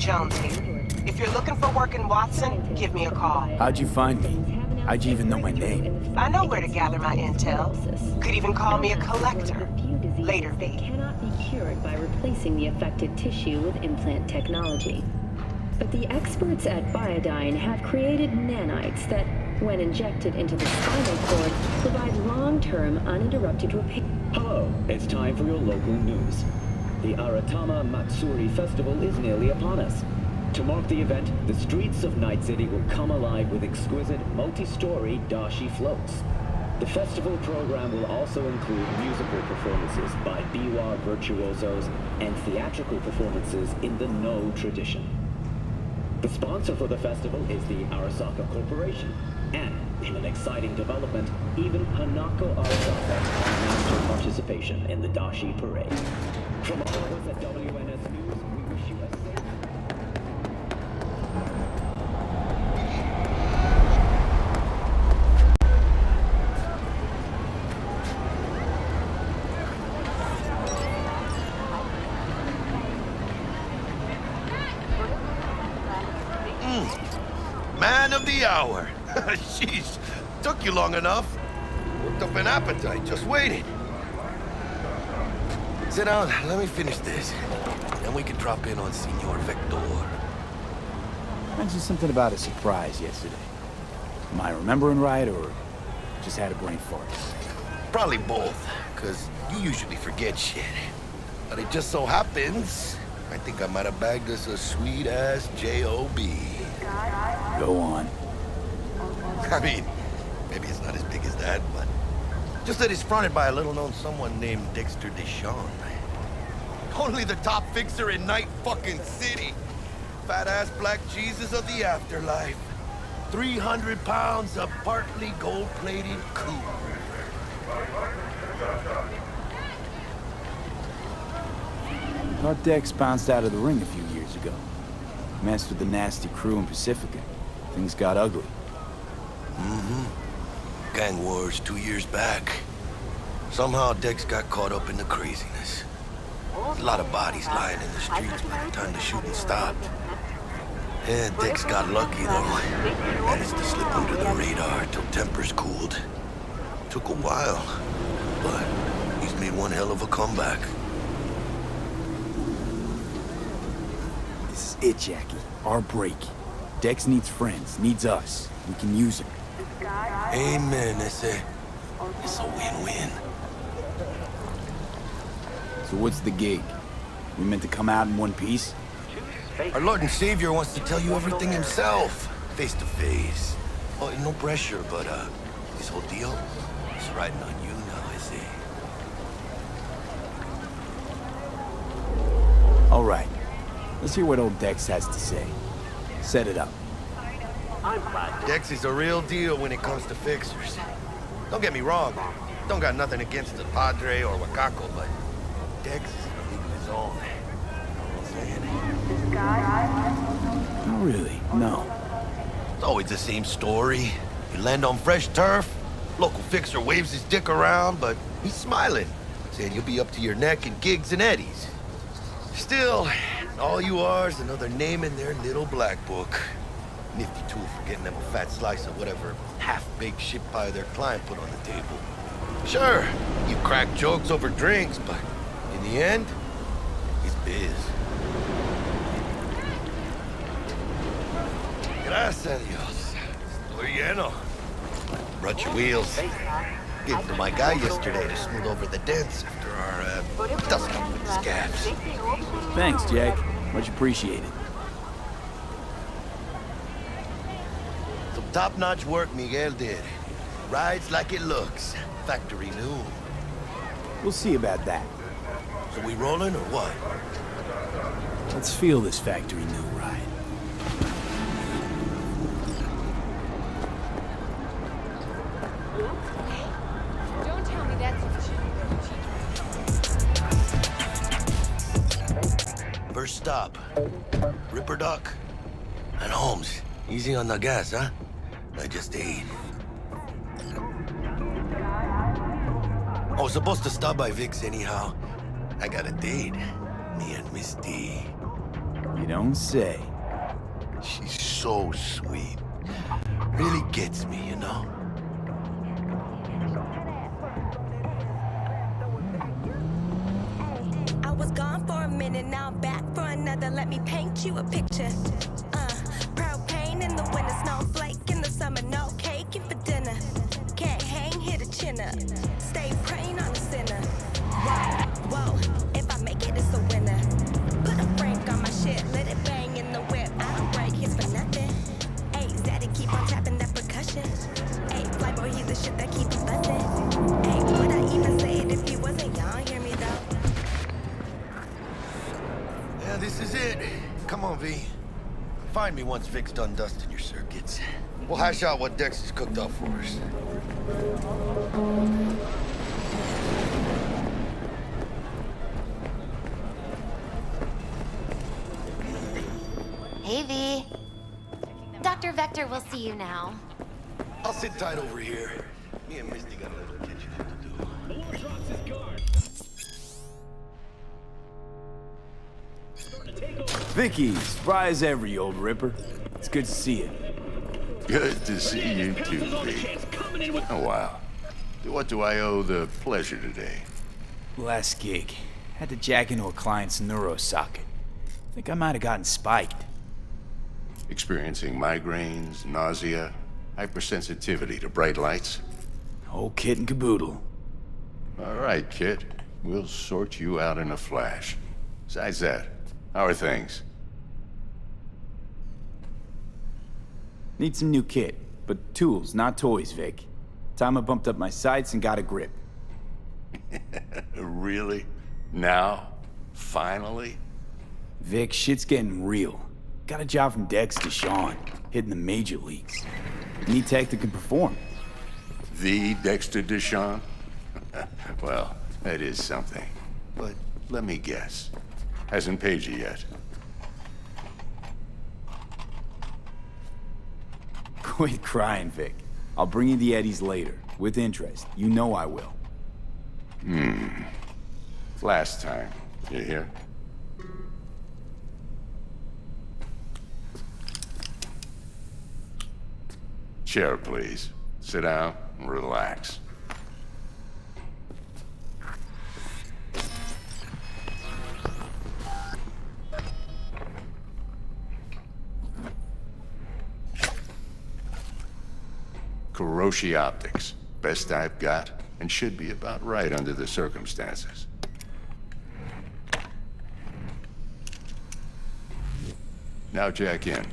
Jonesy. If you're looking for work in Watson, give me a call. How'd you find me? How'd you even know my name? I know where to gather my intel. Could even call me a collector. Later, V. Cannot be cured by replacing the affected tissue with implant technology. But the experts at Biodyne have created nanites that, when injected into the spinal cord, provide long-term uninterrupted repair. Hello, it's time for your local news. The Aratama Matsuri Festival is nearly upon us. To mark the event, the streets of Night City will come alive with exquisite, multi-story dashi floats. The festival program will also include musical performances by biwa virtuosos and theatrical performances in the No tradition. The sponsor for the festival is the Arasaka Corporation, and in an exciting development, even Hanako Arasaka announced her participation in the Dashi Parade. From all of us at WNS News, we wish you a safe... Man of the hour. Jeez, took you long enough. Worked up an appetite, just waiting. Sit down, let me finish this. Then we can drop in on Senor Vector. Mentioned something about a surprise yesterday. Am I remembering right, or just had a brain fart? Probably both, because you usually forget shit. But it just so happens, I think I might have bagged us a sweet-ass J.O.B. Go on. I mean, maybe it's not as big as that, but... just that it's fronted by a little-known someone named Dexter Deshawn. Only the top fixer in Night fucking City. Fat-ass black Jesus of the afterlife. 300 pounds of partly gold-plated coup. Our Dex bounced out of the ring a few years ago. Messed with the nasty crew in Pacifica. Things got ugly. Mm-hmm. Gang wars 2 years back. Somehow Dex got caught up in the craziness. A lot of bodies lying in the streets by the time the shooting stopped. Yeah, Dex got lucky though. Managed to slip under the radar till tempers cooled. Took a while, but he's made one hell of a comeback. This is it, Jackie. Our break. Dex needs friends, needs us. We can use him. Amen, it's a win-win. So what's the gig? We meant to come out in one piece? Our Lord and Savior wants to tell you everything himself, face to face. Oh, no pressure, but this whole deal is riding on you now, I see. All right. Let's hear what old Dex has to say. Set it up. Dex is a real deal when it comes to fixers. Don't get me wrong. Don't got nothing against the Padre or Wakako, but Dex is in a league of his own. You know what I'm saying? Not really, no. It's always the same story. You land on fresh turf, local fixer waves his dick around, but he's smiling, saying you'll be up to your neck in gigs and eddies. Still, all you are is another name in their little black book. Nifty tool for getting them a fat slice of whatever half-baked shit pie their client put on the table. Sure, you crack jokes over drinks, but in the end, it's biz. Gracias a Dios. Estoy lleno. Brought your wheels. Gave them to my guy yesterday to smooth over the dents after our dusting with the scabs. Thanks, Jack. Much appreciated. Some top-notch work Miguel did. Rides like it looks. Factory new. We'll see about that. So we rolling or what? Let's feel this factory new ride. Don't tell me that's First stop. Ripperdoc and Holmes. Easy on the gas, huh? I just ate. I was supposed to stop by Vic's anyhow. I got a date. Me and Miss D. You don't say. She's so sweet. Really gets me, you know? I was gone for a minute, now I'm back for another. Let me paint you a picture. Propane in the winter, snowflake in the summer, no cake and for dinner. Can't hang, hit a chin up. Stay praying on a sinner. Whoa, if I make it, it's a winner. Put a Frank on my shit, let it bang in the whip. I don't break hits for nothing. Hey, Zaddy, keep on tapping that percussion. Hey, Flyboy, he's the shit that keep on buzzing. Hey, would I even say it if you wasn't young? Hear me though. Yeah, this is it. Come on, V. Find me once Vic's done dusting your circuits. We'll hash out what Dex has cooked up for us. Hey, V. Dr. Vector will see you now. I'll sit tight over here. Me and Misty got a little catching up to do. Malone drops his guard. Starting to take over. Vicky, spry as ever, you old ripper. It's good to see you. Good to see you too, V. Oh, wow. What do I owe the pleasure today? Last gig. Had to jack into a client's neuro socket. Think I might have gotten spiked. Experiencing migraines, nausea, hypersensitivity to bright lights? Whole kit and caboodle. All right, kid. We'll sort you out in a flash. Besides that, how are things? Need some new kit, but tools, not toys, Vic. Time I bumped up my sights and got a grip. Really? Now? Finally? Vic, shit's getting real. Got a job from Dex to Sean, hitting the major leagues. Need tech that can perform. The Dexter Deshawn? Well, that is something. But let me guess. Hasn't paid you yet. Quit crying, Vic. I'll bring you the eddies later, with interest. You know I will. Last time. You hear? Chair, please. Sit down and relax. Kuroshi Optics. Best I've got, and should be about right under the circumstances. Now jack in.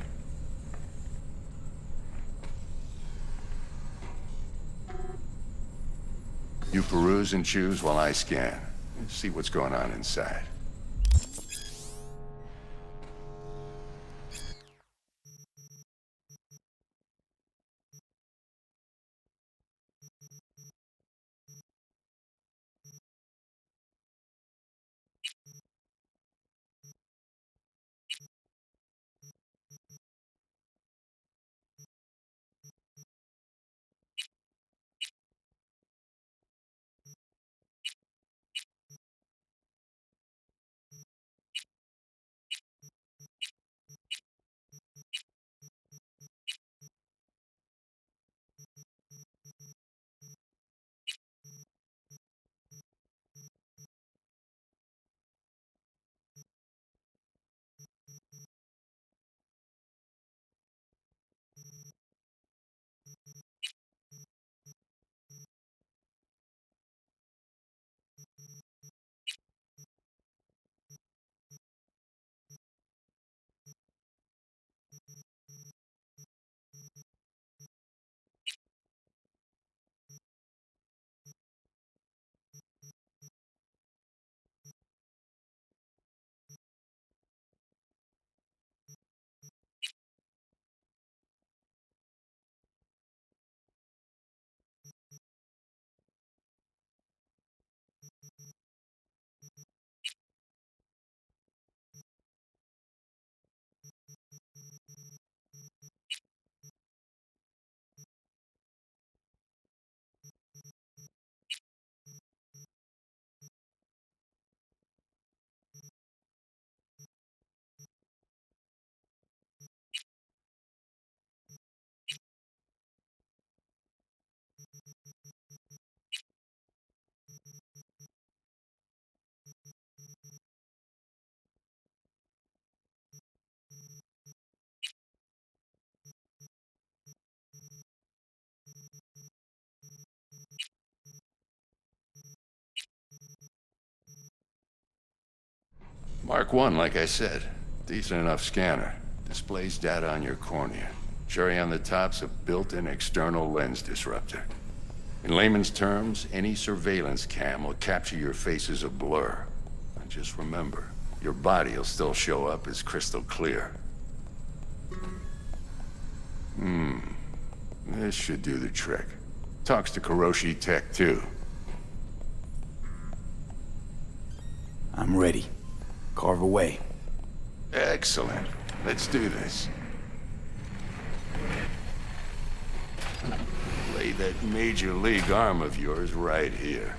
You peruse and choose while I scan. See what's going on inside. Mark 1, like I said. Decent enough scanner. Displays data on your cornea. Cherry on the top's a built-in external lens disruptor. In layman's terms, any surveillance cam will capture your face as a blur. And just remember, your body will still show up as crystal clear. This should do the trick. Talks to Kuroshi Tech, too. I'm ready. Carve away. Excellent. Let's do this. Lay that major league arm of yours right here.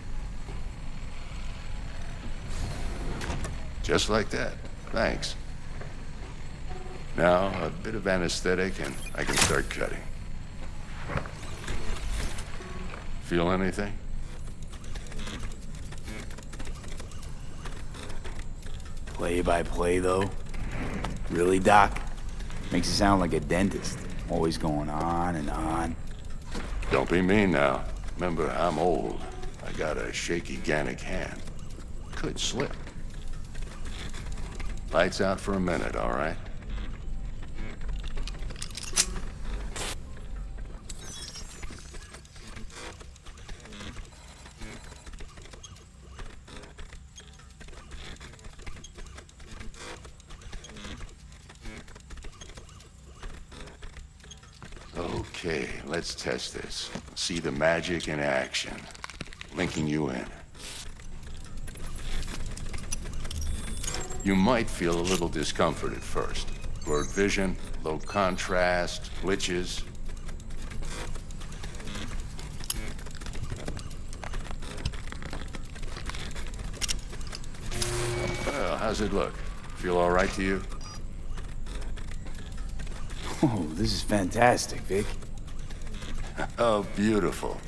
Just like that. Thanks. Now, a bit of anesthetic and I can start cutting. Feel anything? Play by play, though? Really, Doc? Makes you sound like a dentist. Always going on and on. Don't be mean now. Remember, I'm old. I got a shaky Gannic hand. Could slip. Lights out for a minute, all right? Okay, let's test this. See the magic in action. Linking you in. You might feel a little discomfort at first. Blurred vision, low contrast, glitches. Well, how's it look? Feel all right to you? Oh, this is fantastic, Vic. Oh, beautiful.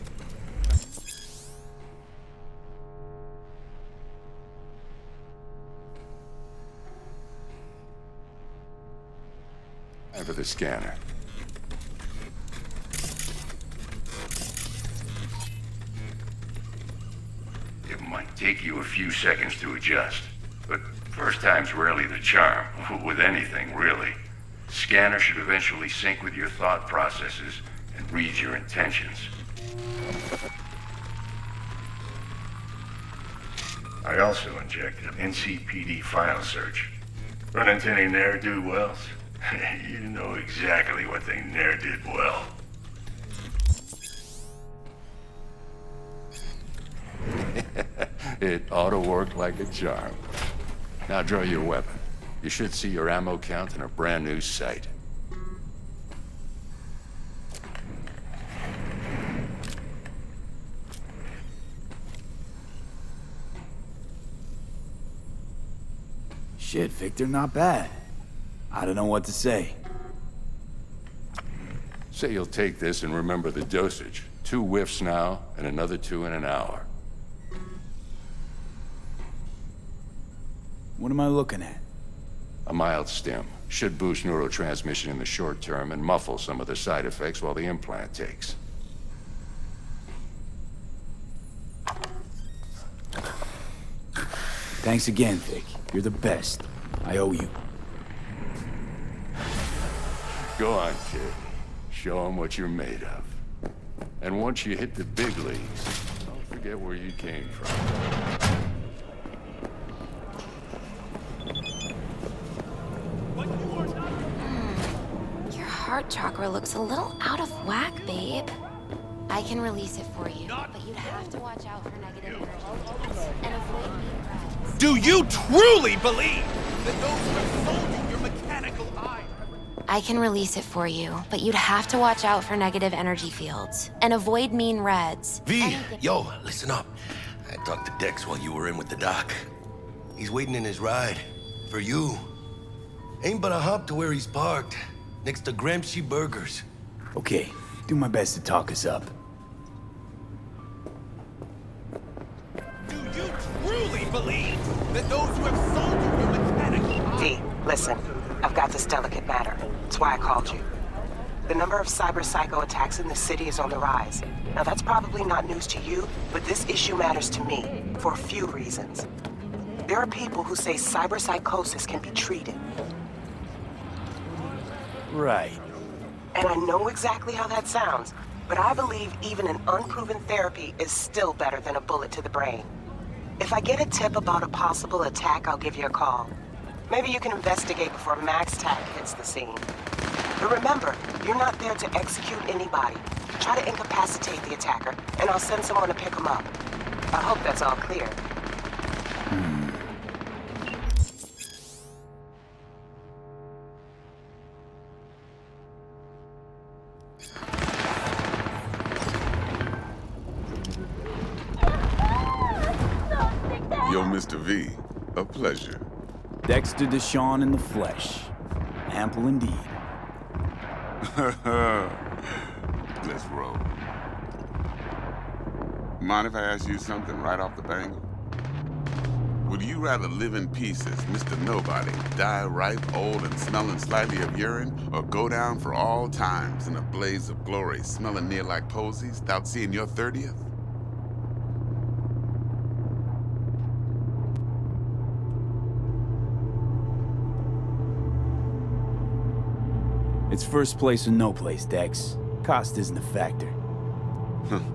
Time for the scanner. It might take you a few seconds to adjust, but first time's rarely the charm, with anything, really. Scanner should eventually sync with your thought processes and read your intentions. I also injected an NCPD file search. Run into any ne'er-do-wells? You know exactly what they ne'er did well. It ought to work like a charm. Now draw your weapon. You should see your ammo count in a brand new sight. Shit, Victor, not bad. I don't know what to say. Say you'll take this and remember the dosage. 2 whiffs now, and another 2 in an hour. What am I looking at? A mild stim. Should boost neurotransmission in the short term and muffle some of the side effects while the implant takes. Thanks again, Vic. You're the best. I owe you. Go on, kid. Show them what you're made of. And once you hit the big leagues, don't forget where you came from. Your heart chakra looks a little out of whack, babe. I can release it for you, but you'd have to watch out for negative energy and avoid being red. Do you truly believe that those who have sold you your mechanical eye? I can release it for you, but you'd have to watch out for negative energy fields and avoid mean reds. V, yo, listen up. I talked to Dex while you were in with the doc. He's waiting in his ride. For you. Ain't but a hop to where he's parked. Next to Gramsci Burgers. Okay, do my best to talk us up. Do you truly believe that those who have sold you your mechanical eye? V, listen. I've got this delicate matter. That's why I called you. The number of cyber-psycho attacks in the city is on the rise. Now that's probably not news to you, but this issue matters to me for a few reasons. There are people who say cyberpsychosis can be treated. Right. And I know exactly how that sounds, but I believe even an unproven therapy is still better than a bullet to the brain. If I get a tip about a possible attack, I'll give you a call. Maybe you can investigate before Max Tac hits the scene. But remember, you're not there to execute anybody. Try to incapacitate the attacker, and I'll send someone to pick him up. I hope that's all clear. Yo, Mr. V, a pleasure. Dexter Deshawn in the flesh. Ample indeed. Let's roll. Mind if I ask you something right off the bangle? Would you rather live in peace as Mr. Nobody, die ripe, old, and smelling slightly of urine, or go down for all times in a blaze of glory, smelling near like posies, without seeing your 30th? It's first place or no place, Dex. Cost isn't a factor.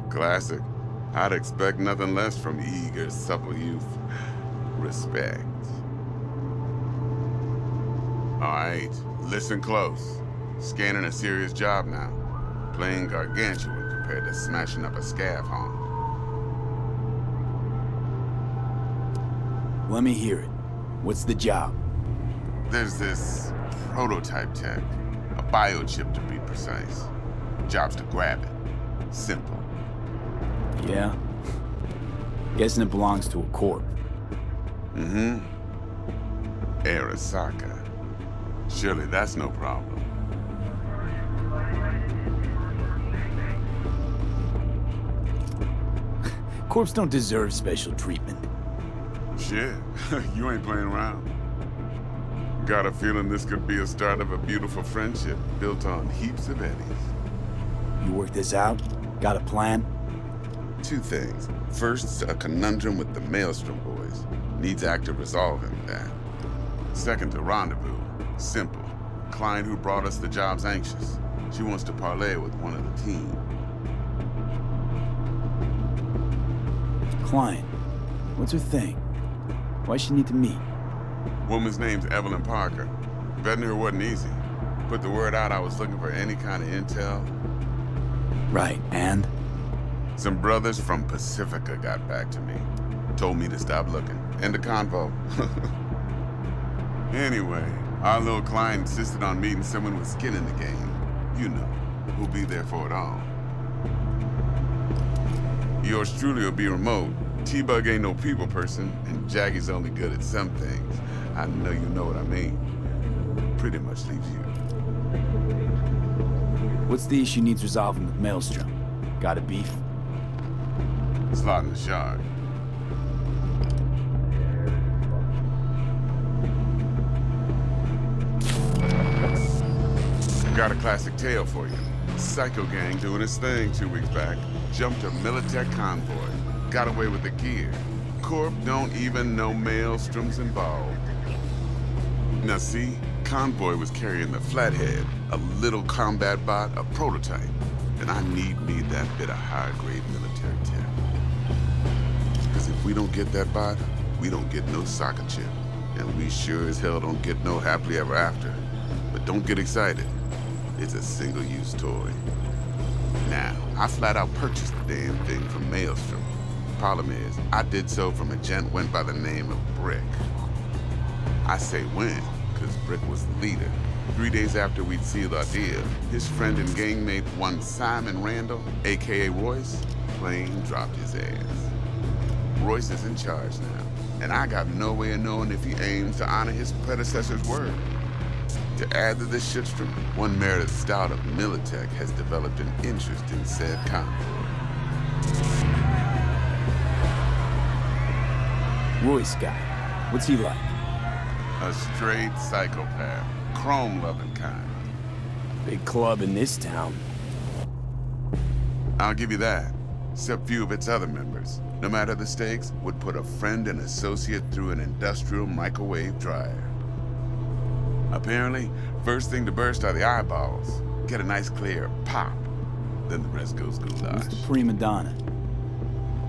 Classic. I'd expect nothing less from eager, supple youth. Respect. All right, listen close. Scanning a serious job now. Playing gargantuan compared to smashing up a scav home. Let me hear it. What's the job? There's this prototype tech. A biochip to be precise. Job's to grab it. Simple. Yeah? Guessing it belongs to a corp. Mm-hmm. Ayrus. Surely that's no problem. Corps don't deserve special treatment. Shit, you ain't playing around. Got a feeling this could be a start of a beautiful friendship built on heaps of eddies. You work this out? Got a plan? Two things. First, a conundrum with the Maelstrom boys. Needs active resolving that. Second, a rendezvous. Simple. Client who brought us the job's anxious. She wants to parlay with one of the team. Client? What's her thing? Why she need to meet? Woman's name's Evelyn Parker. Vetting her wasn't easy. Put the word out I was looking for any kind of intel. Right, and? Some brothers from Pacifica got back to me. Told me to stop looking. End of convo. Anyway, our little client insisted on meeting someone with skin in the game. You know, who'll be there for it all. Yours truly will be remote. T-Bug ain't no people person, and Jackie's only good at some things. I know you know what I mean. Pretty much leaves you. What's the issue needs resolving with Maelstrom? Got a beef? Slot in the shard. Got a classic tale for you. Psycho gang doing his thing 2 weeks back. Jumped a Militech convoy. Got away with the gear. Corp don't even know Maelstrom's involved. Now see, convoy was carrying the Flathead, a little combat bot, a prototype. And I need that bit of high-grade military tech. Because if we don't get that bot, we don't get no soccer chip. And we sure as hell don't get no happily ever after. But don't get excited. It's a single-use toy. Now, I flat out purchased the damn thing from Maelstrom. Problem is, I did so from a gent went by the name of Brick. I say when, because Brick was the leader. 3 days after we'd sealed our deal, his friend and gangmate, one Simon Randall, aka Royce, plain dropped his ass. Royce is in charge now, and I got no way of knowing if he aims to honor his predecessor's word. To add to this shitstorm, one Meredith Stout of Militech has developed an interest in said convoy. Royce guy. What's he like? A straight psychopath. Chrome-loving kind. Big club in this town. I'll give you that. except few of its other members, no matter the stakes, would put a friend and associate through an industrial microwave dryer. Apparently, first thing to burst are the eyeballs. Get a nice clear pop. Then the rest goes goulash. Who's the prima donna?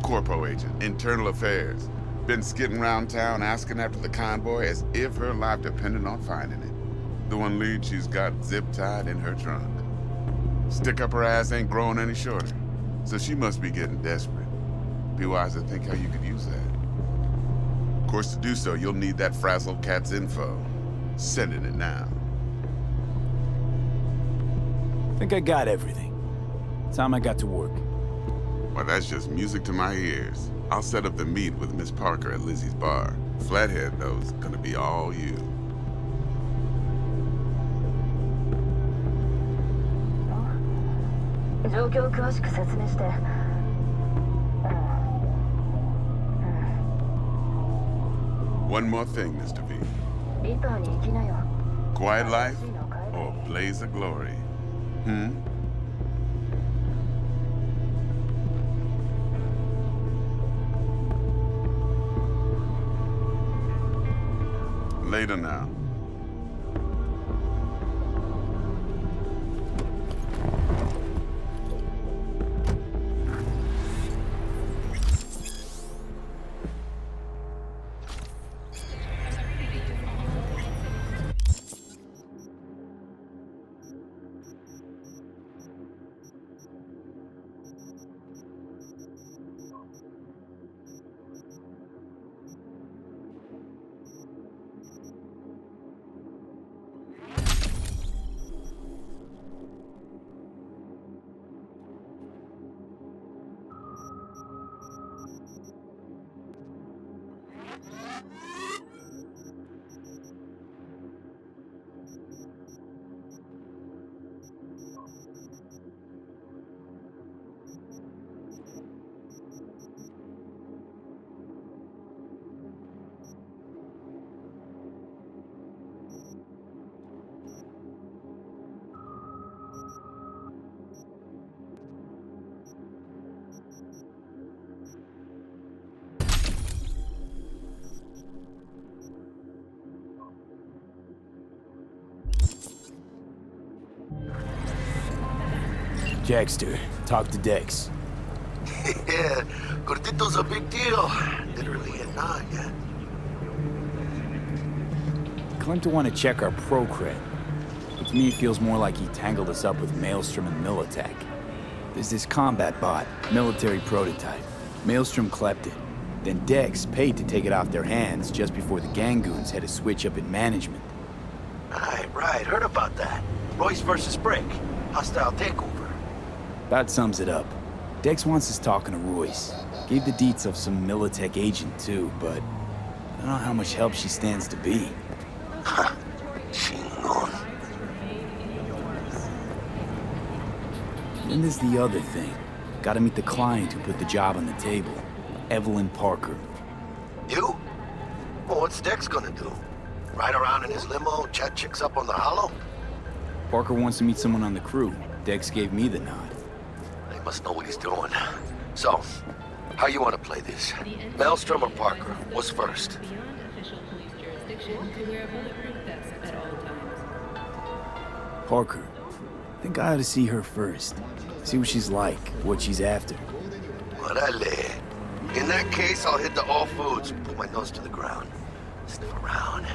Corpo agent, internal affairs. Been skidding around town asking after the convoy as if her life depended on finding it. The one lead she's got zip-tied in her trunk. Stick up her ass ain't growing any shorter, so she must be getting desperate. Be wise to think how you could use that. Of course, to do so, you'll need that frazzled cat's info. Sending it now. Think I got everything. Time I got to work. Well, that's just music to my ears. I'll set up the meet with Miss Parker at Lizzie's bar. Flathead, though, is gonna be all you. One more thing, Mr. V. Quiet life or blaze of glory? Later now. Jackster, talk to Dex. Yeah, Gordito's a big deal. Literally and not yet. Claimed to want to check our pro cred. But to me, it feels more like he tangled us up with Maelstrom and Militech. There's this combat bot, military prototype. Maelstrom clept it. Then Dex paid to take it off their hands just before the Gangoons had a switch up in management. Right, heard about that. Royce versus Brick. Hostile takeover. About sums it up. Dex wants us talking to Royce. Gave the deets of some Militech agent too, but I don't know how much help she stands to be. Ha, chingón. Then there's the other thing. Gotta meet the client who put the job on the table. Evelyn Parker. You? Well, what's Dex gonna do? Ride around in his limo, chat chicks up on the hollow? Parker wants to meet someone on the crew. Dex gave me the nod. He must know what he's doing. So, how you want to play this? Maelstrom or Parker? What's first? Parker. Think I ought to see her first. See what she's like, what she's after. Orale. In that case, I'll hit the all foods, put my nose to the ground. Sniff around.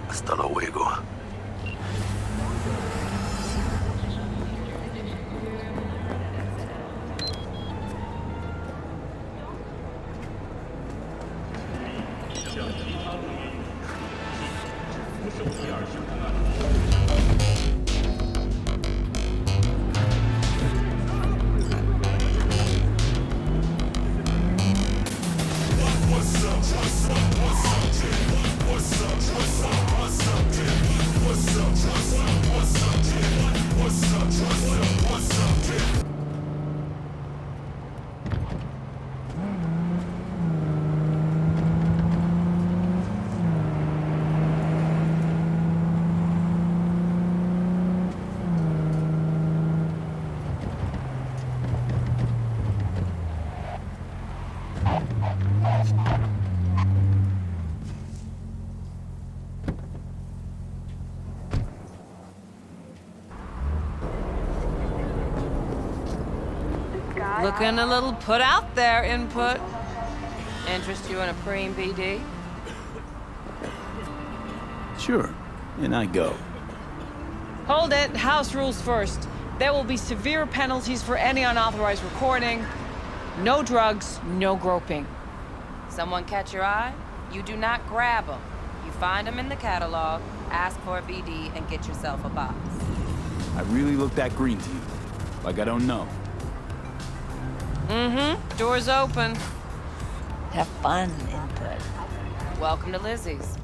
Hasta luego. What's up? Looking a little put out there, input. Interest you in a preem BD? Sure, and I go. Hold it. House rules first. There will be severe penalties for any unauthorized recording. No drugs, no groping. Someone catch your eye? You do not grab them. You find them in the catalog, ask for a BD, and get yourself a box. I really look that green to you. Like I don't know. Mm-hmm. Door's open. Have fun, input. Welcome to Lizzie's.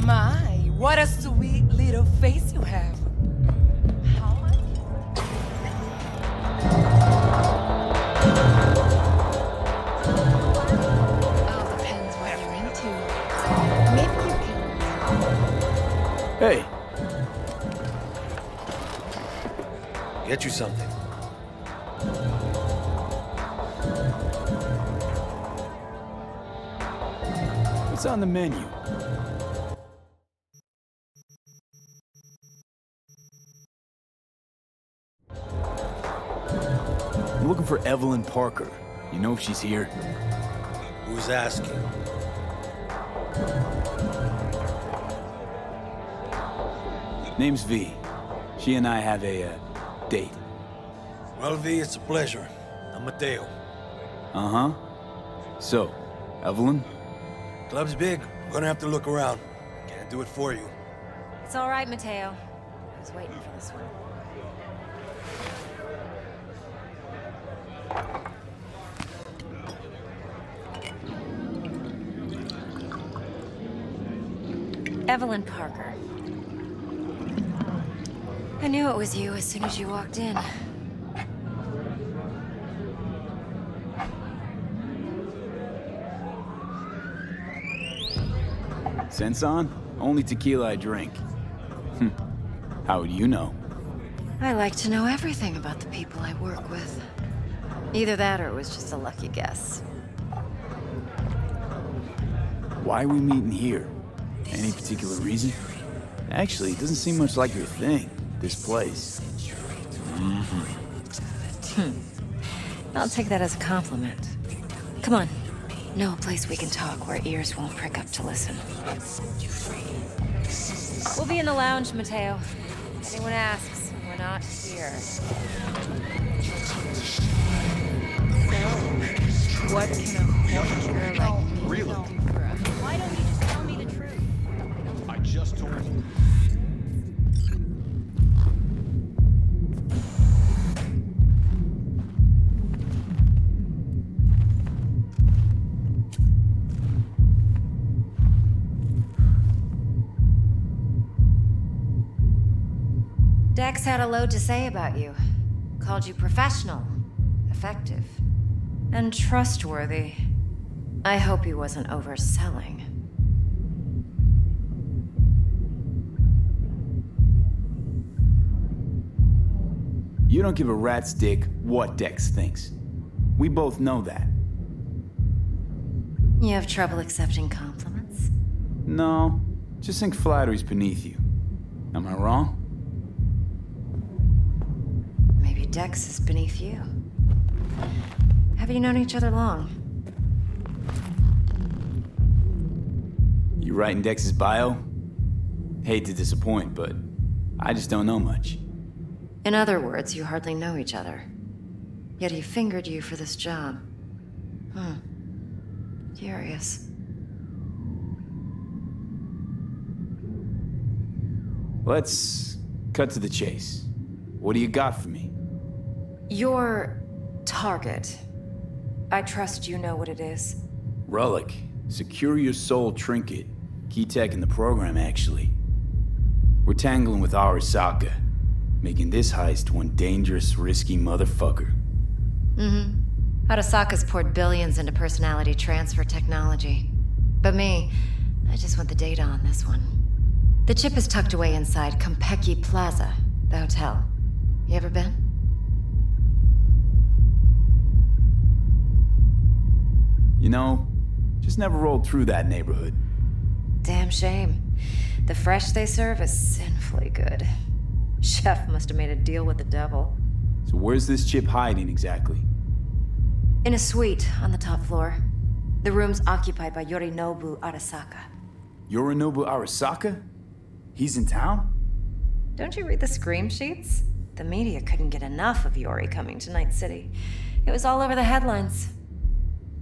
My, what a sweet little face you have. How much? All depends what you're into. Maybe you can... Hey, Get you something. what's on the menu? I'm looking for Evelyn Parker. You know if she's here? Who's asking? Name's V. She and I have a, date. Well, V, it's a pleasure. I'm Mateo. Uh-huh. So, Evelyn? Club's big. I'm gonna have to look around. Can't do it for you. It's all right, Mateo. I was waiting for this one. Evelyn Parker. I knew it was you as soon as you walked in. Sense on? Only tequila I drink. How would you know? I like to know everything about the people I work with. Either that or it was just a lucky guess. Why are we meeting here? Any particular reason? Actually, it doesn't seem much like your thing, this place. I'll take that as a compliment. Come on. Know a place we can talk where ears won't prick up to listen. We'll be in the lounge, Mateo. If anyone asks, we're not here. So, what can a horror like me do for us? Why don't you just tell me the truth? I just told you. Dex had a load to say about you. Called you professional, effective, and trustworthy. I hope he wasn't overselling. You don't give a rat's dick what Dex thinks. We both know that. You have trouble accepting compliments? No, just think flattery's beneath you. Am I wrong? Maybe Dex is beneath you. Have you known each other long? You writing Dex's bio? Hate to disappoint, but I just don't know much. In other words, you hardly know each other. Yet he fingered you for this job. Curious. Let's cut to the chase. What do you got for me? Your target. I trust you know what it is. Relic. Secure your soul trinket. Key tech in the program, actually. We're tangling with Arasaka, making this heist one dangerous, risky motherfucker. Arasaka's poured billions into personality transfer technology. But me, I just want the data on this one. The chip is tucked away inside Kompeki Plaza, the hotel. You ever been? You know, just never rolled through that neighborhood. Damn shame. The fresh they serve is sinfully good. Chef must have made a deal with the devil. So where's this chip hiding exactly? In a suite on the top floor. The room's occupied by Yorinobu Arasaka. Yorinobu Arasaka? He's in town? Don't you read the scream sheets? The media couldn't get enough of Yori coming to Night City. It was all over the headlines.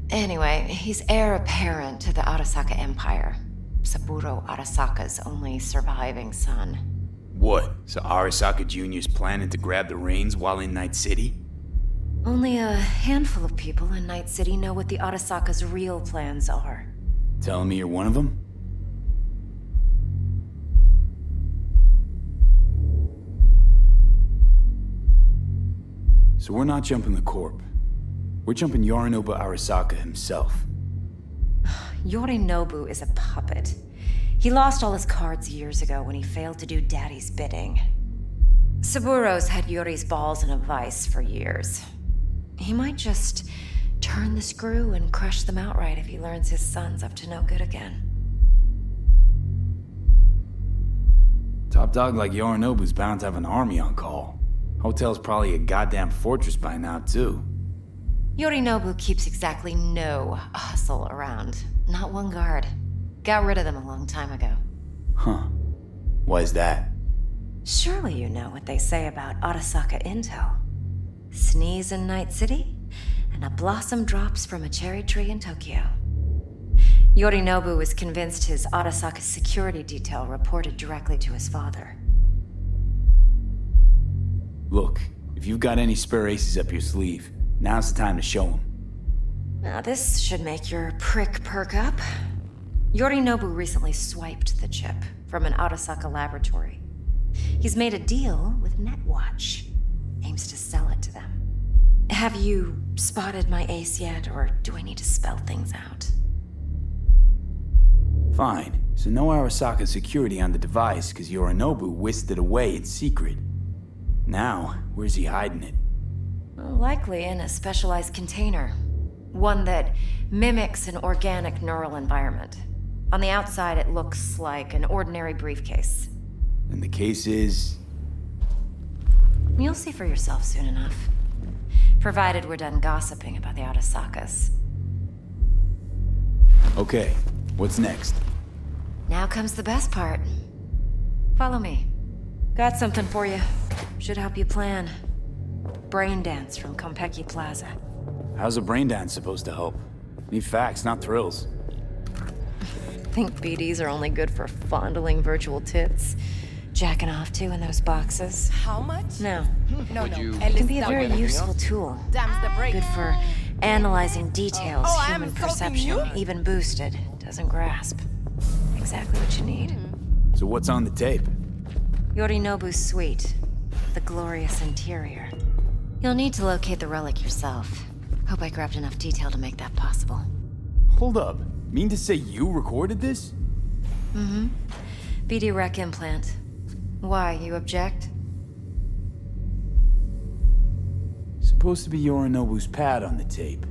Anyway, he's heir apparent to the Arasaka Empire. Saburo Arasaka's only surviving son. What? So Arasaka Jr.'s planning to grab the reins while in Night City? Only a handful of people in Night City know what the Arasaka's real plans are. Telling me you're one of them? So we're not jumping the Corp. We're jumping Yorinobu Arasaka himself. Yorinobu is a puppet. He lost all his cards years ago when he failed to do Daddy's bidding. Saburo's had Yori's balls in a vice for years. He might just turn the screw and crush them outright if he learns his son's up to no good again. Top dog like Yorinobu's bound to have an army on call. Hotel's probably a goddamn fortress by now, too. Yorinobu keeps exactly no hustle around. Not one guard. Got rid of them a long time ago. Huh. Why is that? Surely you know what they say about Arasaka intel. Sneeze in Night City, and a blossom drops from a cherry tree in Tokyo. Yorinobu was convinced his Arasaka security detail reported directly to his father. Look, if you've got any spare aces up your sleeve, now's the time to show them. Now this should make your prick perk up. Yorinobu recently swiped the chip from an Arasaka laboratory. He's made a deal with Netwatch. Aims to sell it to them. Have you spotted my ace yet, or do I need to spell things out? Fine. So no Arasaka security on the device, because Yorinobu whisked it away in secret. Now, where's he hiding it? Well, likely in a specialized container. One that mimics an organic neural environment. On the outside, it looks like an ordinary briefcase. And the case is... You'll see for yourself soon enough. Provided we're done gossiping about the Arasakas. Okay, what's next? Now comes the best part. Follow me. Got something for you. Should help you plan. Brain dance from Konpeki Plaza. How's a brain dance supposed to help? Need facts, not thrills. Think BDs are only good for fondling virtual tits? Jacking off to in those boxes? How much? No. No, It no. can be a very useful tool. Damns the break. Good for analyzing details I am human insulting perception, you? even boosted, doesn't grasp. Exactly what you need. So what's on the tape? Yorinobu's suite. The glorious interior. You'll need to locate the relic yourself. Hope I grabbed enough detail to make that possible. Hold up. Mean to say you recorded this? Mm-hmm. BD rec implant. Why, you object? Supposed to be Yorinobu's pad on the tape.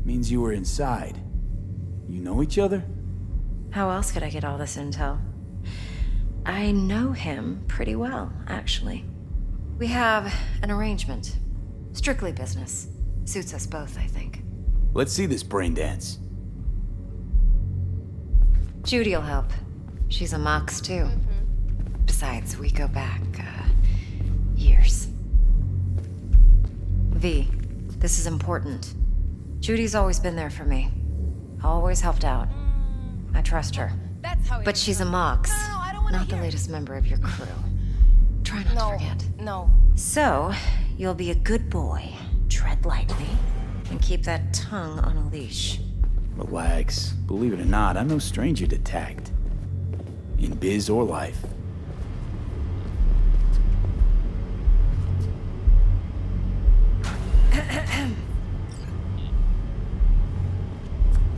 Means you were inside. You know each other? How else could I get all this intel? I know him pretty well, actually. We have an arrangement. Strictly business. Suits us both, I think. Let's see this brain dance. Judy'll help. She's a Mox, too. Besides, we go back, years. V, this is important. Judy's always been there for me. Always helped out. I trust her. That's how it But is. she's a Mox, No, I don't wanna not the hear it. latest member of your crew. Try not to forget. No. So, you'll be a good boy, tread lightly, and keep that tongue on a leash. Relax. Believe it or not, I'm no stranger to tact. In biz or life.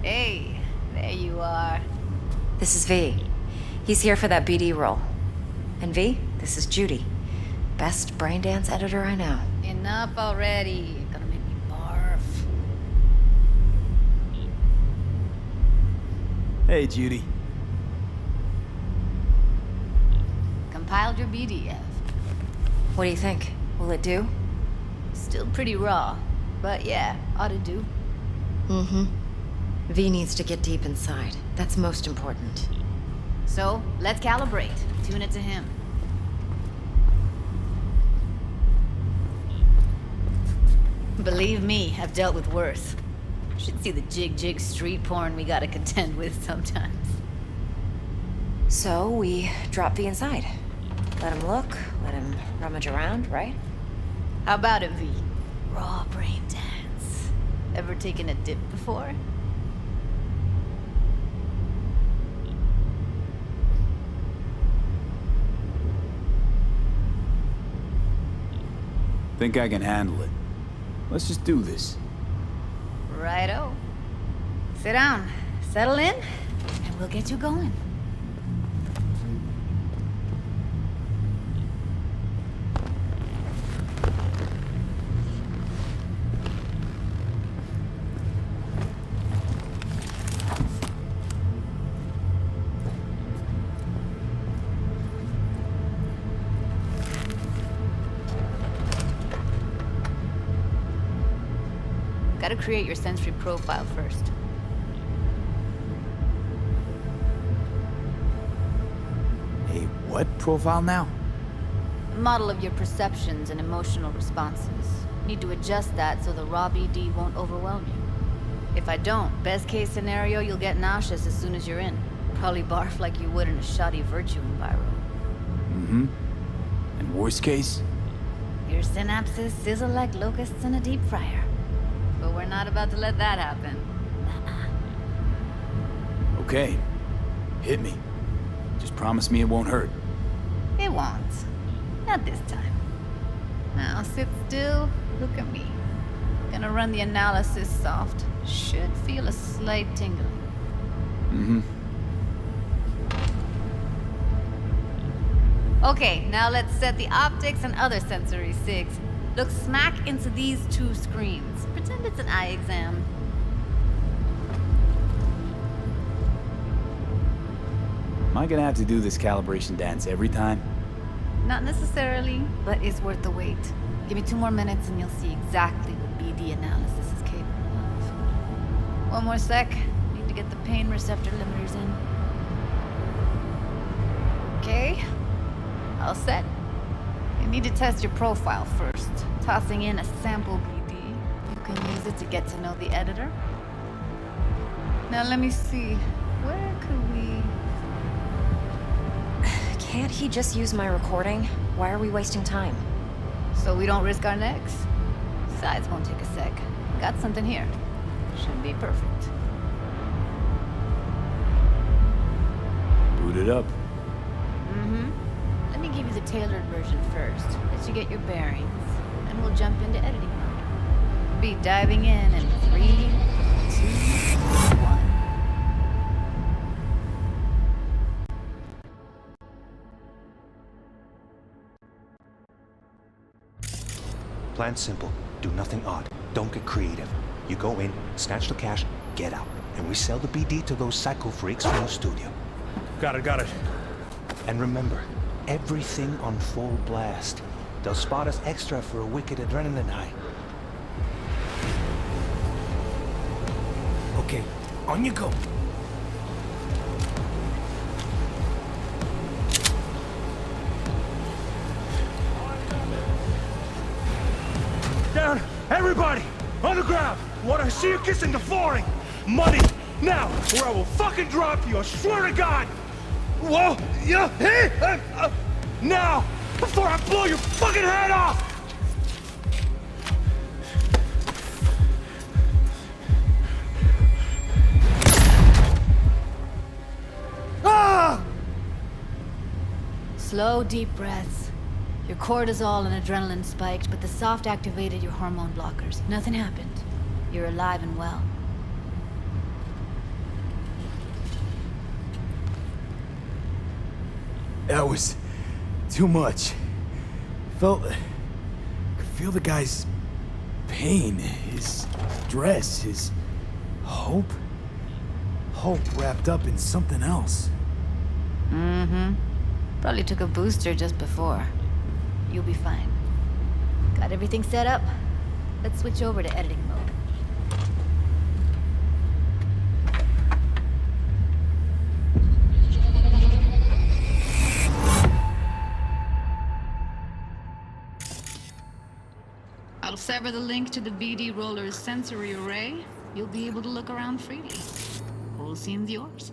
Hey, there you are. This is V. He's here for that BD role. And V, this is Judy. Best brain dance editor I know. Enough already. You're gonna make me barf. Hey, Judy. Compiled your BDF. What do you think? Will it do? Still pretty raw, but yeah, ought to do. Mm-hmm. V needs to get deep inside. That's most important. So, let's calibrate. Tune it to him. Believe me, I've dealt with worse. Should see the jig street porn we gotta contend with sometimes. So, we drop V inside. Let him look, let him rummage around, right? How about it, V? Raw brain dance. Ever taken a dip before? Think I can handle it. Let's just do this. Righto. Sit down, settle in, and we'll get you going. Gotta create your sensory profile first. Hey, what profile now? A model of your perceptions and emotional responses. Need to adjust that so the raw BD won't overwhelm you. If I don't, best case scenario, you'll get nauseous as soon as you're in. Probably barf like you would in a shoddy virtue enviro. Mm-hmm. And worst case? Your synapses sizzle like locusts in a deep fryer. But we're not about to let that happen. Okay. Hit me. Just promise me it won't hurt. It won't. Not this time. Now sit still, look at me. Gonna run the analysis soft. Should feel a slight tingling. Mm-hmm. Okay, now let's set the optics and other sensory sigs. Look smack into these two screens. Pretend it's an eye exam. Am I gonna have to do this calibration dance every time? Not necessarily, but it's worth the wait. Give me 2 more minutes and you'll see exactly what BD analysis is capable of. 1 more sec. Need to get the pain receptor limiters in. Okay. All set. You need to test your profile first. Tossing in a sample BD. You can use it to get to know the editor. Now let me see. Where could we... Can't he just use my recording? Why are we wasting time? So we don't risk our necks? Besides, won't take a sec. Got something here. Should be perfect. Boot it up. Mm-hmm. Let me give you the tailored version first. Let you get your bearings. Then we'll jump into editing mode. Be diving in 3, 2, 1. Plan simple. Do nothing odd. Don't get creative. You go in, snatch the cash, get out. And we sell the BD to those psycho freaks from the studio. Got it. And remember, everything on full blast. They'll spot us extra for a wicked adrenaline high. Okay, on you go. Down! Everybody! On the ground! Want to see you kissing the flooring! Money! Now! Or I will fucking drop you! I swear to God! Whoa! Yeah! Hey! Now! Before I blow your fucking head off! Ah! Slow, deep breaths. Your cortisol and adrenaline spiked, but the soft activated your hormone blockers. Nothing happened. You're alive and well. That was too much. Could feel the guy's pain, his stress, his hope. Hope wrapped up in something else. Mm-hmm. Probably took a booster just before. You'll be fine. Got everything set up? Let's switch over to editing mode. I'll sever the link to the BD Roller's sensory array. You'll be able to look around freely. Whole scene's yours.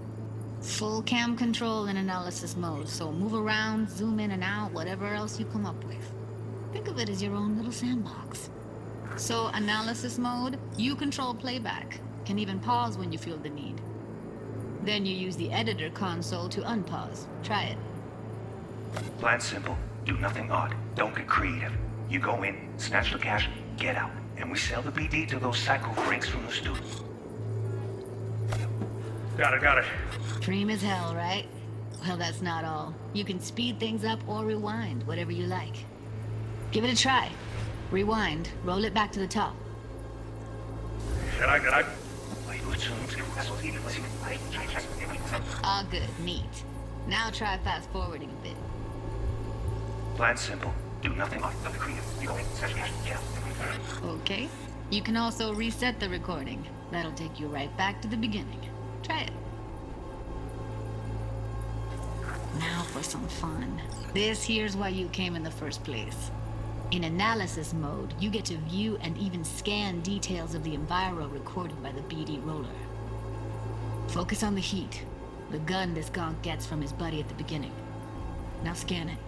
Full cam control in analysis mode, so move around, zoom in and out, whatever else you come up with. Think of it as your own little sandbox. So, analysis mode, you control playback. Can even pause when you feel the need. Then you use the editor console to unpause. Try it. Plan simple. Do nothing odd. Don't get creative. You go in, snatch the cash, get out. And we sell the BD to those psycho freaks from the students. Got it. Dream as hell, right? Well, that's not all. You can speed things up or rewind, whatever you like. Give it a try. Rewind, roll it back to the top. All good, neat. Now try fast forwarding a bit. Plan simple. Do nothing odd. Don't get creative. You go in, snatch the cash, get out. Okay. You can also reset the recording. That'll take you right back to the beginning. Try it. Now for some fun. This here's why you came in the first place. In analysis mode, you get to view and even scan details of the enviro recorded by the BD roller. Focus on the heat, the gun this gonk gets from his buddy at the beginning. Now scan it.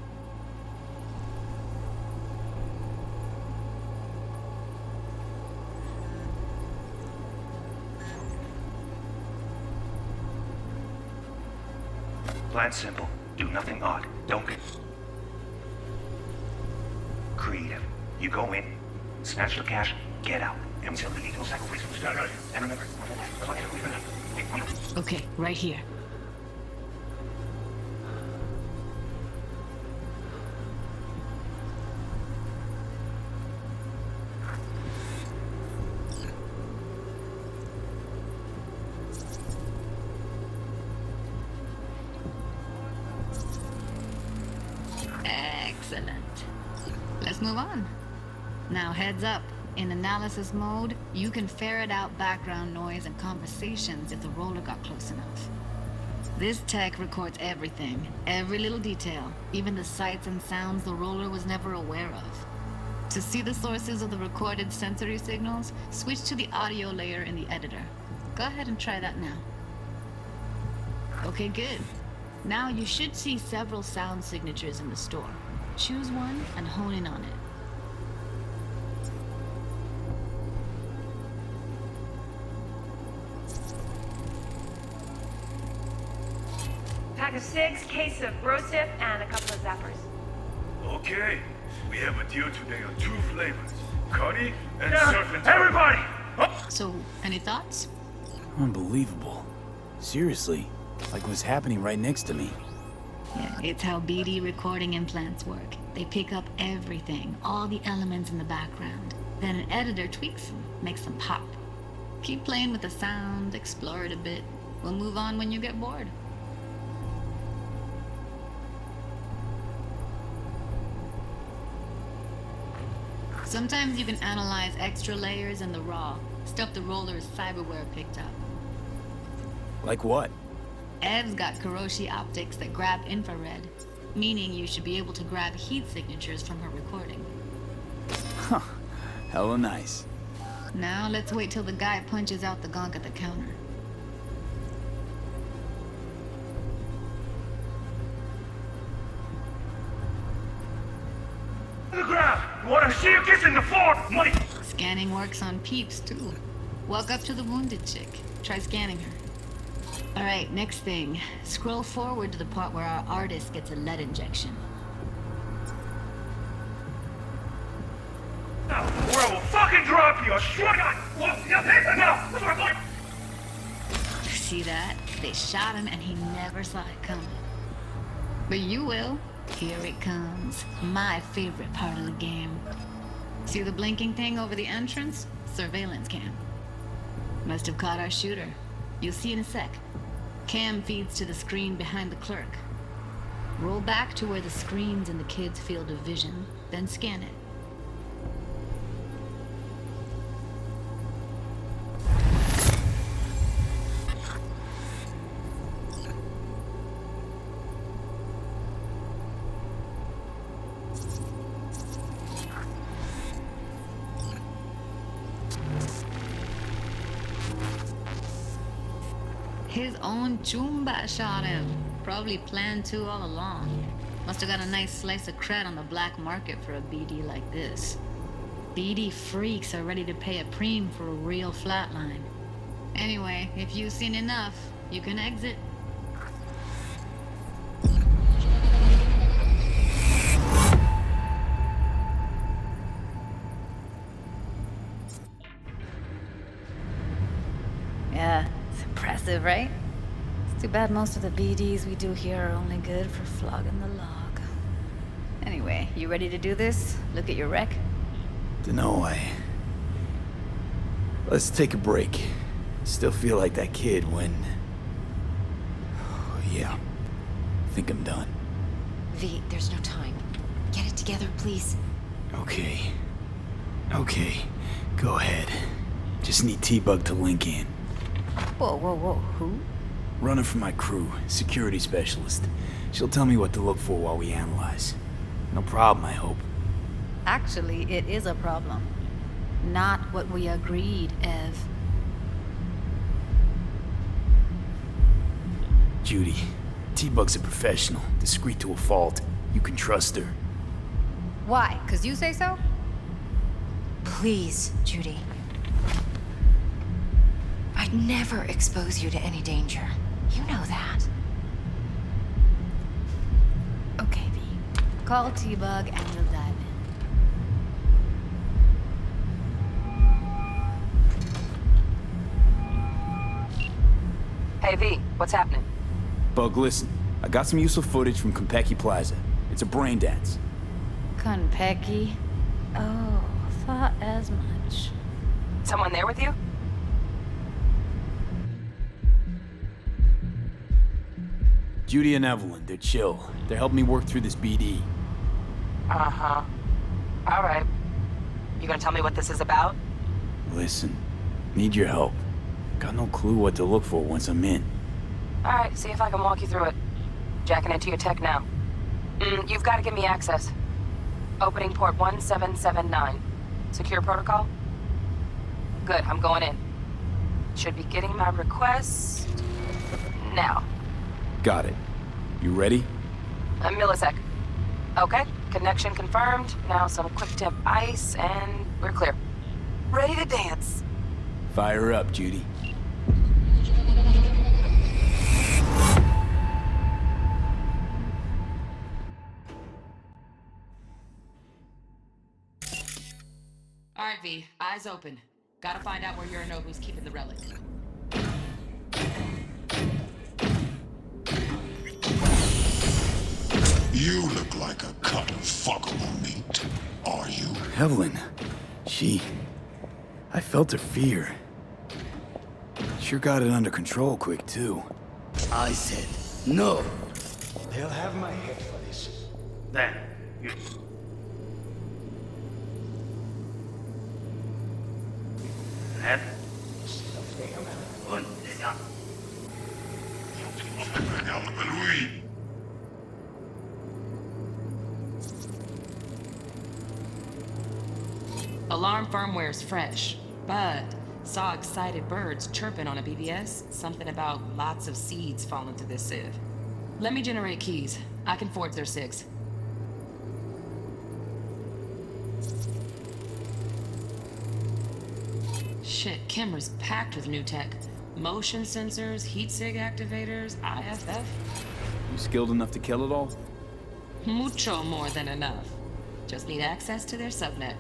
Plan simple. Do nothing odd. Don't get creative. You go in, snatch the cash, get out. And we sell the legal sacrifice from the start. And remember, Okay, right here. Excellent. Let's move on. Now heads up. In analysis mode, you can ferret out background noise and conversations if the roller got close enough. This tech records everything, every little detail, even the sights and sounds the roller was never aware of. To see the sources of the recorded sensory signals, switch to the audio layer in the editor. Go ahead and try that now. Okay, good. Now you should see several sound signatures in the store. Choose one and hone in on it. Pack of 6, case of Brosif, and a couple of zappers. Okay, we have a deal today on 2 flavors. Cuddy and surf and everybody! So, any thoughts? Unbelievable. Seriously, like what's happening right next to me. Yeah, it's how BD recording implants work. They pick up everything, all the elements in the background. Then an editor tweaks them, makes them pop. Keep playing with the sound, explore it a bit. We'll move on when you get bored. Sometimes you can analyze extra layers in the raw, stuff the roller's cyberware picked up. Like what? Ev's got Kiroshi optics that grab infrared, meaning you should be able to grab heat signatures from her recording. Huh. Hella nice. Now let's wait till the guy punches out the gonk at the counter. On the ground! Wanna see you kissing the floor? Money! Scanning works on peeps, too. Walk up to the wounded chick. Try scanning her. Alright, next thing. Scroll forward to the part where our artist gets a lead injection. Now, or I will fucking drop you, I swear to God! Now! See that? They shot him and he never saw it coming. But you will. Here it comes. My favorite part of the game. See the blinking thing over the entrance? Surveillance cam. Must have caught our shooter. You'll see in a sec. Cam feeds to the screen behind the clerk. Roll back to where the screen's in the kid's field of vision, then scan it. His own Chumba shot him. Probably planned to all along. Must have got a nice slice of cred on the black market for a BD like this. BD freaks are ready to pay a preem for a real flatline. Anyway, if you've seen enough, you can exit. Yeah, it's impressive, right? It's too bad most of the BDs we do here are only good for flogging the log. Anyway, you ready to do this? Look at your rec? Dunno, Let's take a break. Still feel like that kid when... Oh, yeah. I think I'm done. V, there's no time. Get it together, please. Okay. Okay. Go ahead. Just need T-Bug to link in. Whoa, whoa, whoa, who? Runner for my crew, security specialist. She'll tell me what to look for while we analyze. No problem, I hope. Actually, it is a problem. Not what we agreed, Ev. Judy, T-Bug's a professional, discreet to a fault. You can trust her. Why? 'Cause you say so? Please, Judy. I'd never expose you to any danger. You know that. Okay, V. Call T-Bug and we'll dive in. Hey, V. What's happening? Bug, listen. I got some useful footage from Konpeki Plaza. It's a brain dance. Konpeki? Oh, thought as much. Someone there with you? Judy and Evelyn, they're chill. They're helping me work through this BD. Uh-huh. All right. You gonna tell me what this is about? Listen, need your help. Got no clue what to look for once I'm in. All right, see if I can walk you through it. Jacking into your tech now. You've got to give me access. Opening port 1779. Secure protocol? Good, I'm going in. Should be getting my request now. Got it. You ready? A millisec. Okay, connection confirmed. Now some quick temp ice, and we're clear. Ready to dance. Fire up, Judy. All right, V. Eyes open. Gotta find out where Yorinobu's keeping the relic. You look like a cut of fuckable meat. Are you? Evelyn, I felt her fear. Sure got it under control quick, too. I said no. They'll have my head for this. Then, you... Head? Alarm firmware's fresh, but saw excited birds chirping on a BBS. Something about lots of seeds falling to this sieve. Let me generate keys. I can forge their SIGs. Shit, Kimmer's packed with new tech. Motion sensors, heat sig activators, IFF. You skilled enough to kill it all? Mucho more than enough. Just need access to their subnet.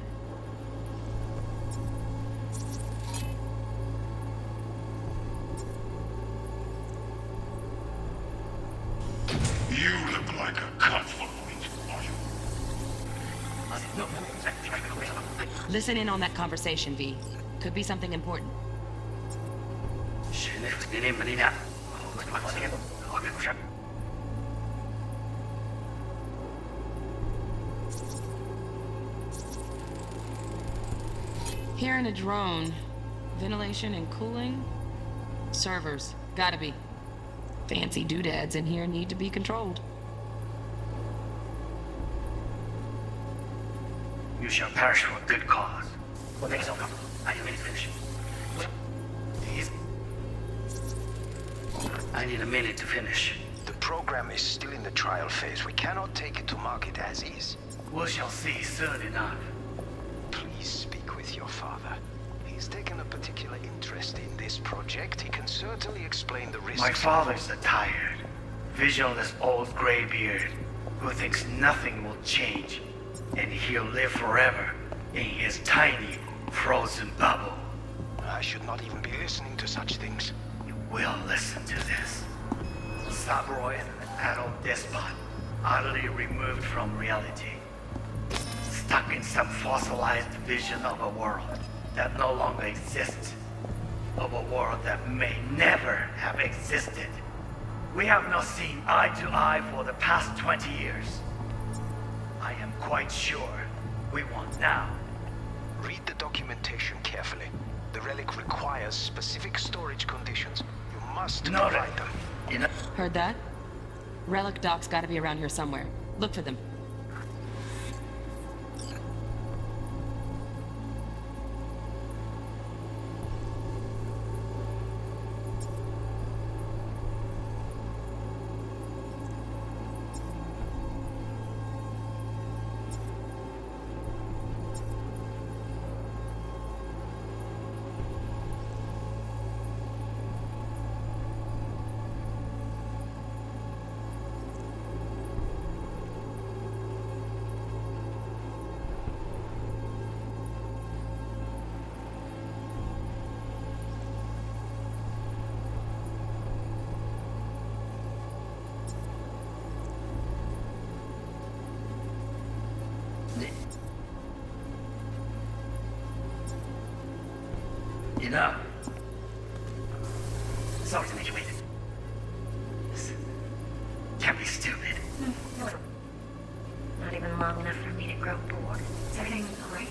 You look like a cut full of meat, are you? Listen in on that conversation, V. Could be something important. Here in a drone, ventilation and cooling? Servers, gotta be. Fancy doodads in here need to be controlled. You shall perish for a good cause. What makes you uncomfortable? I need to finish. Please. I need a minute to finish. The program is still in the trial phase. We cannot take it to market as is. We shall see soon enough. Please speak with your father. He's taken a particular interest in this project. He can certainly explain the risks. My father's a tired, visionless old graybeard who thinks nothing will change, and he'll live forever in his tiny, frozen bubble. I should not even be listening to such things. You will listen to this. Sabroy is an adult despot, utterly removed from reality. Stuck in some fossilized vision of a world that no longer exists. Of a world that may never have existed. We have not seen eye to eye for the past 20 years. I am quite sure we want now. Read the documentation carefully. The relic requires specific storage conditions. You must provide them. Heard that? Relic docs gotta be around here somewhere. Look for them. You know, sorry to make you wait. This can't be stupid. Not even long enough for me to grow bored. Is everything all right?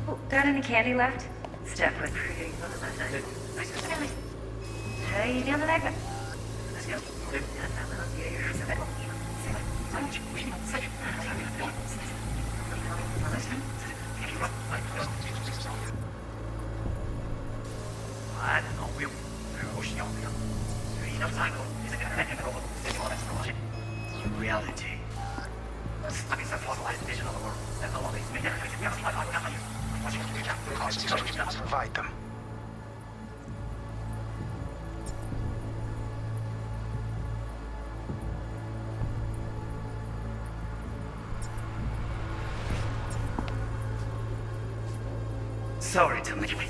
Oh, got any candy left? Steph was pretty good. Hey, you down the neck? Let's go. Reality. Stuck in some fossilized vision of the world that no longer exists. Provide them. Sorry to make you wait.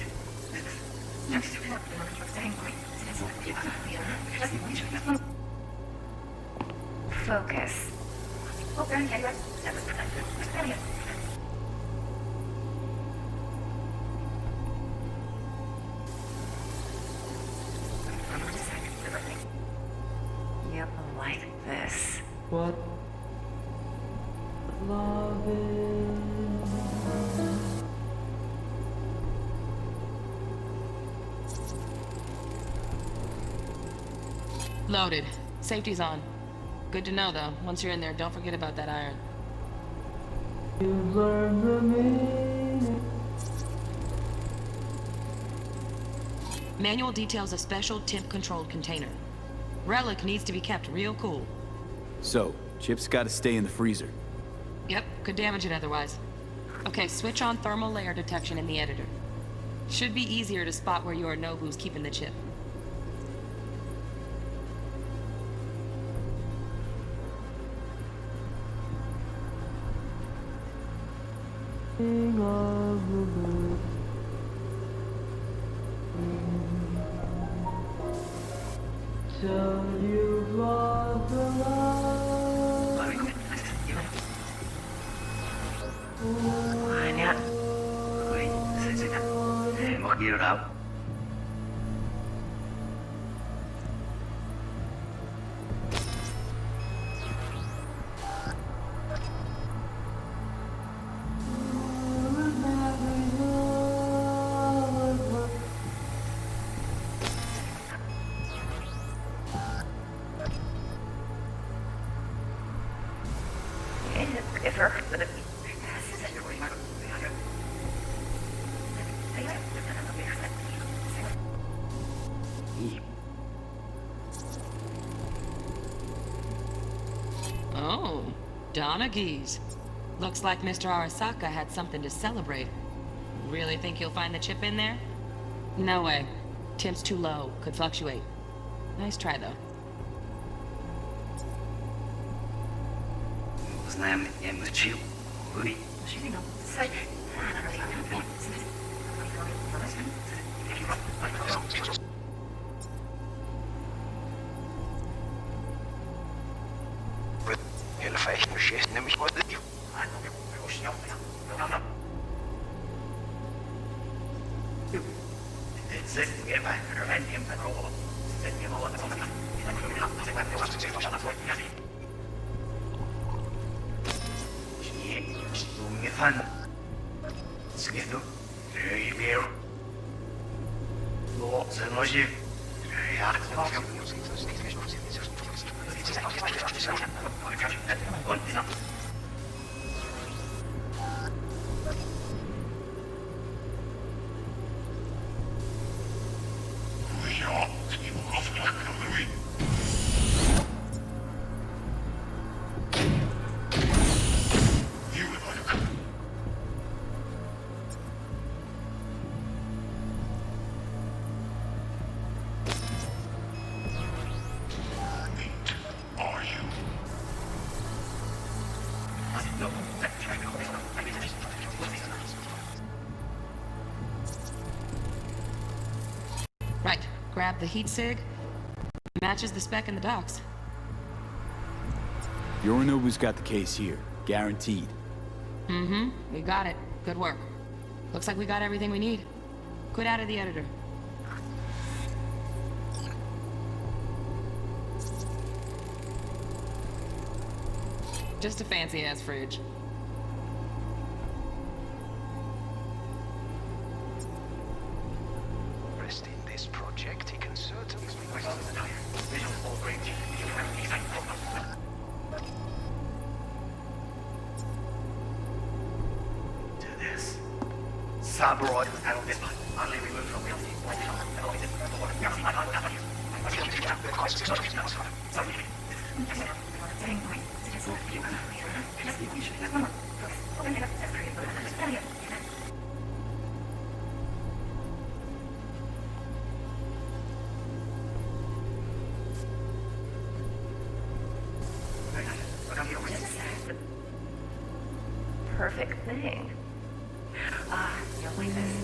Focus. Yep, like this. What? Love is. Loaded. Safety's on. Good to know, though. Once you're in there, don't forget about that iron. You've learned the meaning. Manual details a special temp-controlled container. Relic needs to be kept real cool. So, Chip's gotta stay in the freezer. Yep, could damage it otherwise. Okay, switch on thermal layer detection in the editor. Should be easier to spot where Yorinobu's keeping the chip. Get it out. Oh, Donaghy's. Looks like Mr. Arasaka had something to celebrate. Really think you'll find the chip in there? No way. Temp's too low. Could fluctuate. Nice try, though. Right. Grab the heat sig. Matches the spec in the docks. Yorinobu's got the case here. Guaranteed. Mm-hmm. We got it. Good work. Looks like we got everything we need. Quit out of the editor. Just a fancy-ass fridge. Rest in this project, he can certainly... To this. Cyberpunk and this one. Only removed from reality. Perfect thing. Ah, you'll like this.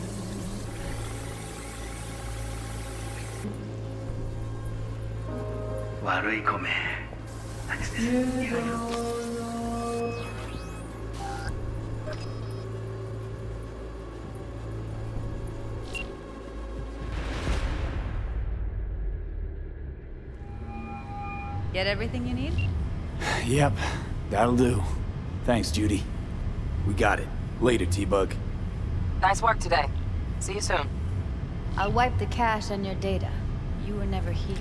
Get everything you need? Yep, that'll do. Thanks, Judy. We got it. Later, T-Bug. Nice work today. See you soon. I'll wipe the cache on your data. You were never here.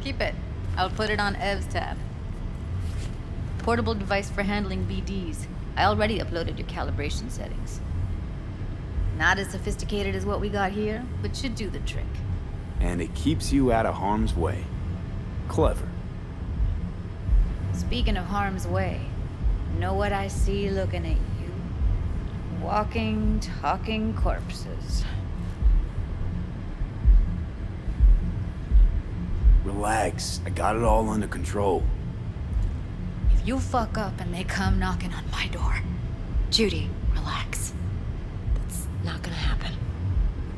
Keep it. I'll put it on Ev's tab. Portable device for handling BDs. I already uploaded your calibration settings. Not as sophisticated as what we got here, but should do the trick. And it keeps you out of harm's way. Clever. Speaking of harm's way, know what I see looking at you? Walking, talking corpses. Relax. I got it all under control. If you fuck up and they come knocking on my door... Judy, relax. That's not gonna happen.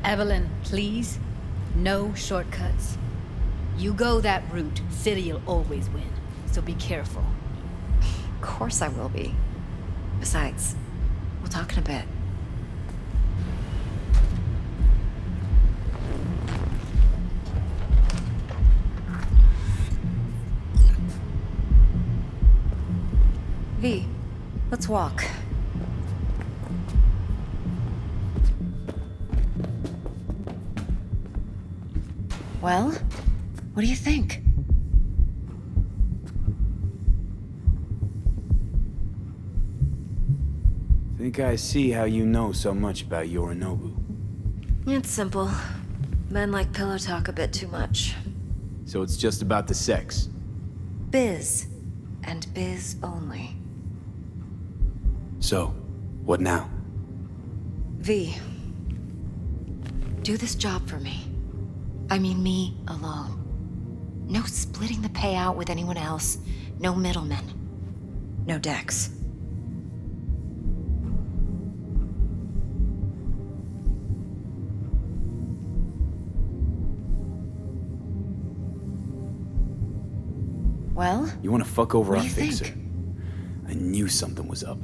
Evelyn, please. No shortcuts. You go that route, City'll always win. So be careful. Of course I will be. Besides, we'll talk in a bit. V, let's walk. Well, what do you think? Think I see how you know so much about Yorinobu. It's simple. Men like pillow talk a bit too much. So it's just about the sex. Biz. And biz only. So, what now? V. Do this job for me. I mean me alone. No splitting the payout with anyone else. No middlemen. No Dex. Well? You want to fuck over What our do you fixer? think? I knew something was up.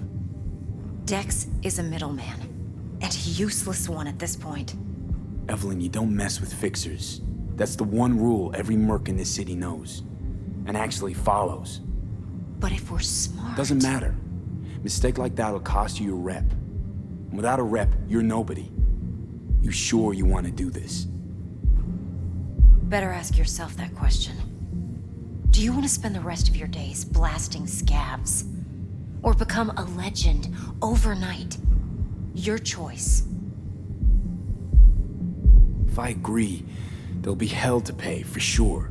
Dex is a middleman. And a useless one at this point. Evelyn, you don't mess with fixers. That's the one rule every merc in this city knows. And actually follows. But if we're smart... Doesn't matter. Mistake like that'll cost you your rep. And without a rep, you're nobody. You sure you want to do this? Better ask yourself that question. Do you want to spend the rest of your days blasting scabs? Or become a legend overnight? Your choice. If I agree, there'll be hell to pay, for sure.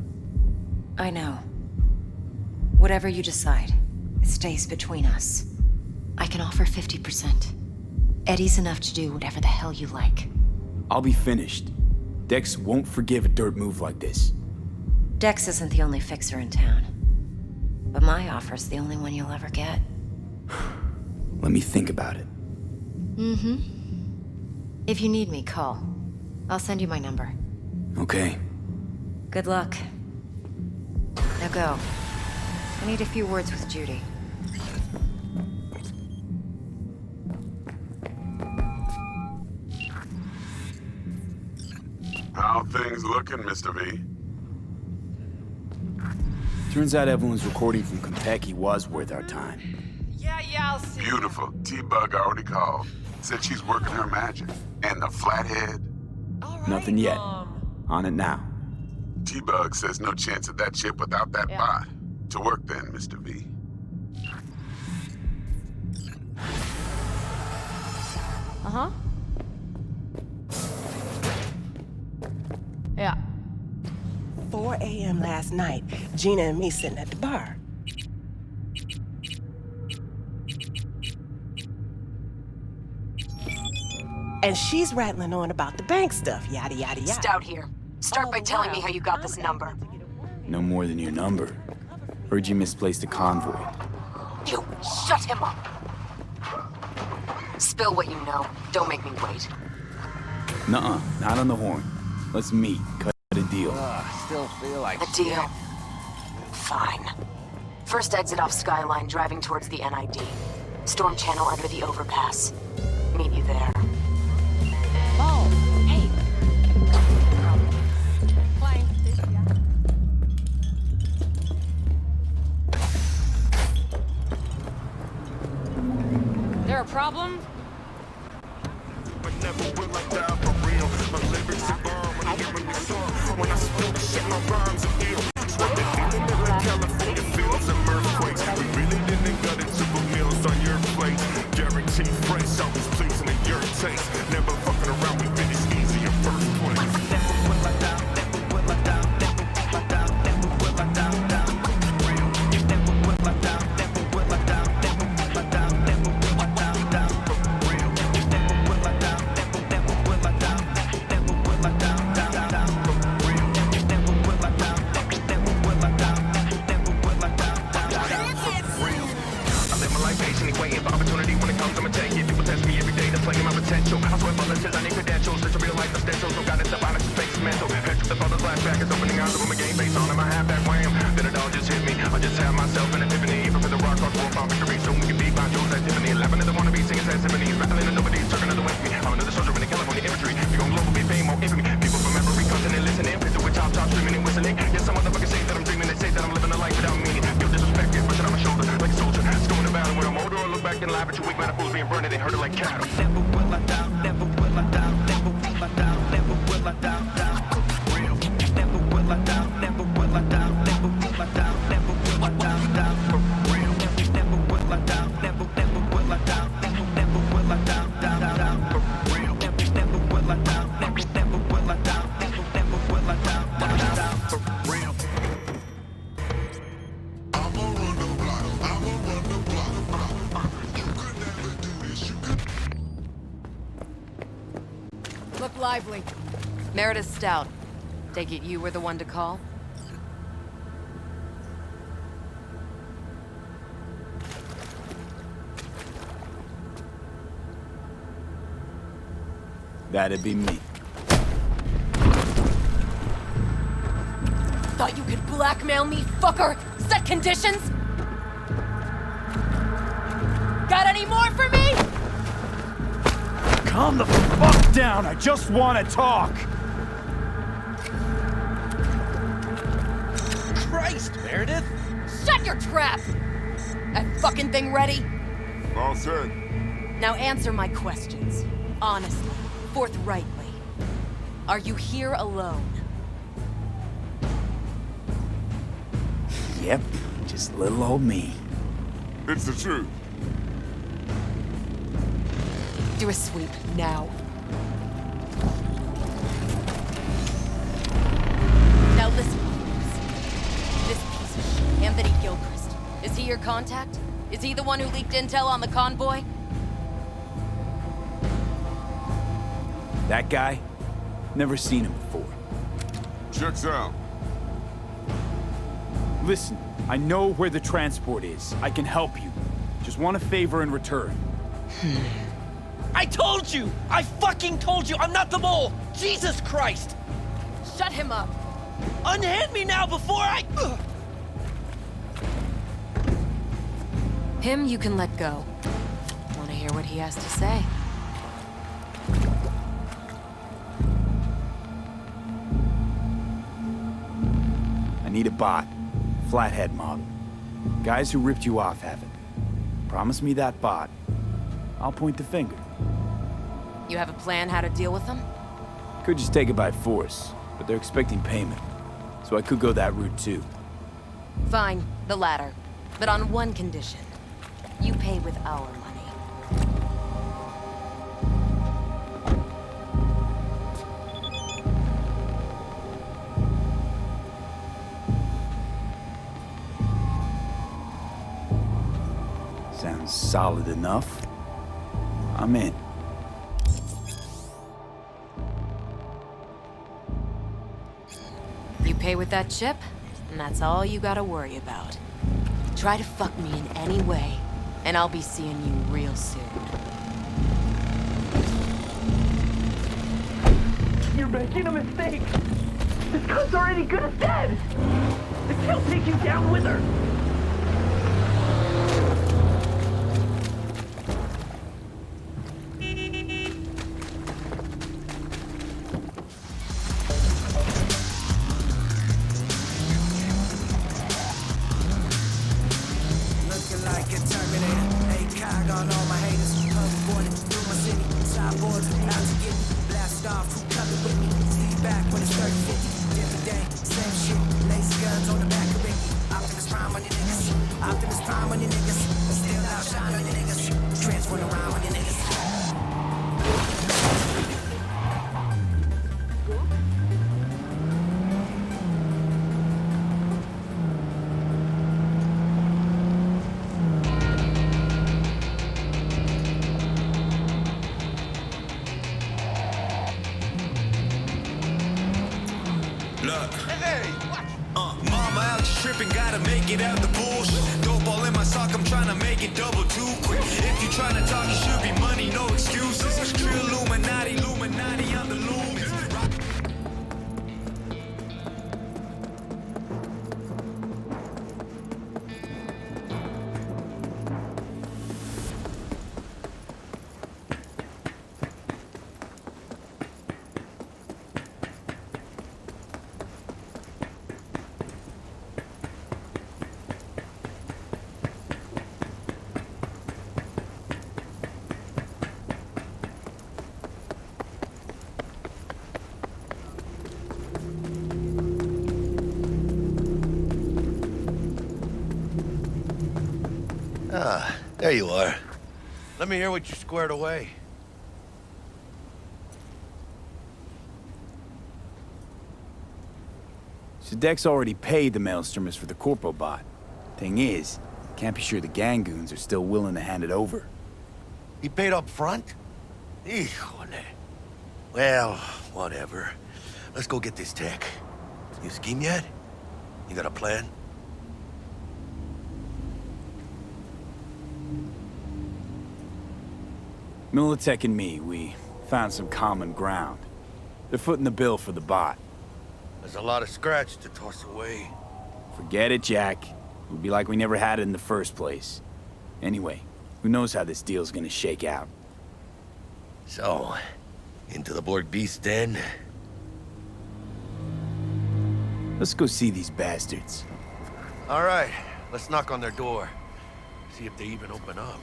I know. Whatever you decide, it stays between us. I can offer 50%. Eddie's enough to do whatever the hell you like. I'll be finished. Dex won't forgive a dirt move like this. Dex isn't the only fixer in town. But my offer's the only one you'll ever get. Let me think about it. Mm-hmm. If you need me, call. I'll send you my number. Okay. Good luck. Now go. I need a few words with Judy. How things looking, Mr. V? Turns out Evelyn's recording from Kentucky was worth our time. Yeah, I'll see. Beautiful. T-Bug already called. Said she's working her magic. And the flathead? Nothing yet. On it now. T-Bug says no chance of that chip without that bot. To work then, Mr. V. Uh-huh. Yeah. 4 a.m. last night, Gina and me sitting at the bar. And she's rattling on about the bank stuff, yada, yada, yada. Stout here. Start by telling me how you got this number. No more than your number. Heard you misplaced a convoy. You shut him up. Spill what you know. Don't make me wait. Nuh-uh, not on the horn. Let's meet, cut a deal. Still feel like a deal. Fine. First exit off Skyline, driving towards the NID. Storm channel under the overpass. Meet you there. Oh, hey. There a problem? Never fucking around with it, it's easy in first place. lively. Meredith Stout. Take it you were the one to call? That'd be me. Thought you could blackmail me, fucker? Set conditions? Got any more for me? Calm the fuck down, I just want to talk! Christ, Meredith! Shut your trap! That fucking thing ready? All set. Now answer my questions. Honestly, forthrightly. Are you here alone? Yep, just little old me. It's the truth. Do a sweep, now. Now listen, please. This piece of shit, Anthony Gilchrist. Is he your contact? Is he the one who leaked intel on the convoy? That guy? Never seen him before. Checks out. Listen, I know where the transport is. I can help you. Just want a favor in return. I told you! I fucking told you! I'm not the mole! Jesus Christ! Shut him up! Unhand me now before I... Him you can let go. Want to hear what he has to say? I need a bot. Flathead model. Guys who ripped you off have it. Promise me that bot. I'll point the finger. You have a plan how to deal with them? Could just take it by force, but they're expecting payment. So I could go that route too. Fine, the latter. But on one condition. You pay with our money. Sounds solid enough. I'm in. You pay with that chip, and that's all you gotta worry about. Try to fuck me in any way, and I'll be seeing you real soon. You're making a mistake! This cunt's already good as dead! The kill take you down with her! Mama out tripping, gotta make it out the bullshit. Dope all in my sock, I'm trying to make it double too quick. If you trying to talk, it should be money, no excuses. True Illuminati, Illuminati, I'm the lumens. Ah, there you are. Let me hear what you squared away. Sadek's already paid the maelstromers for the Corpo bot. Thing is, can't be sure the Gangoons are still willing to hand it over. He paid up front? Híjole. Well, whatever. Let's go get this tech. You scheme yet? You got a plan? Militech and me, we found some common ground. They're footing the bill for the bot. There's a lot of scratch to toss away. Forget it, Jack. It'll be like we never had it in the first place. Anyway, who knows how this deal's gonna shake out. So, into the Borg Beast Den? Let's go see these bastards. All right, let's knock on their door. See if they even open up.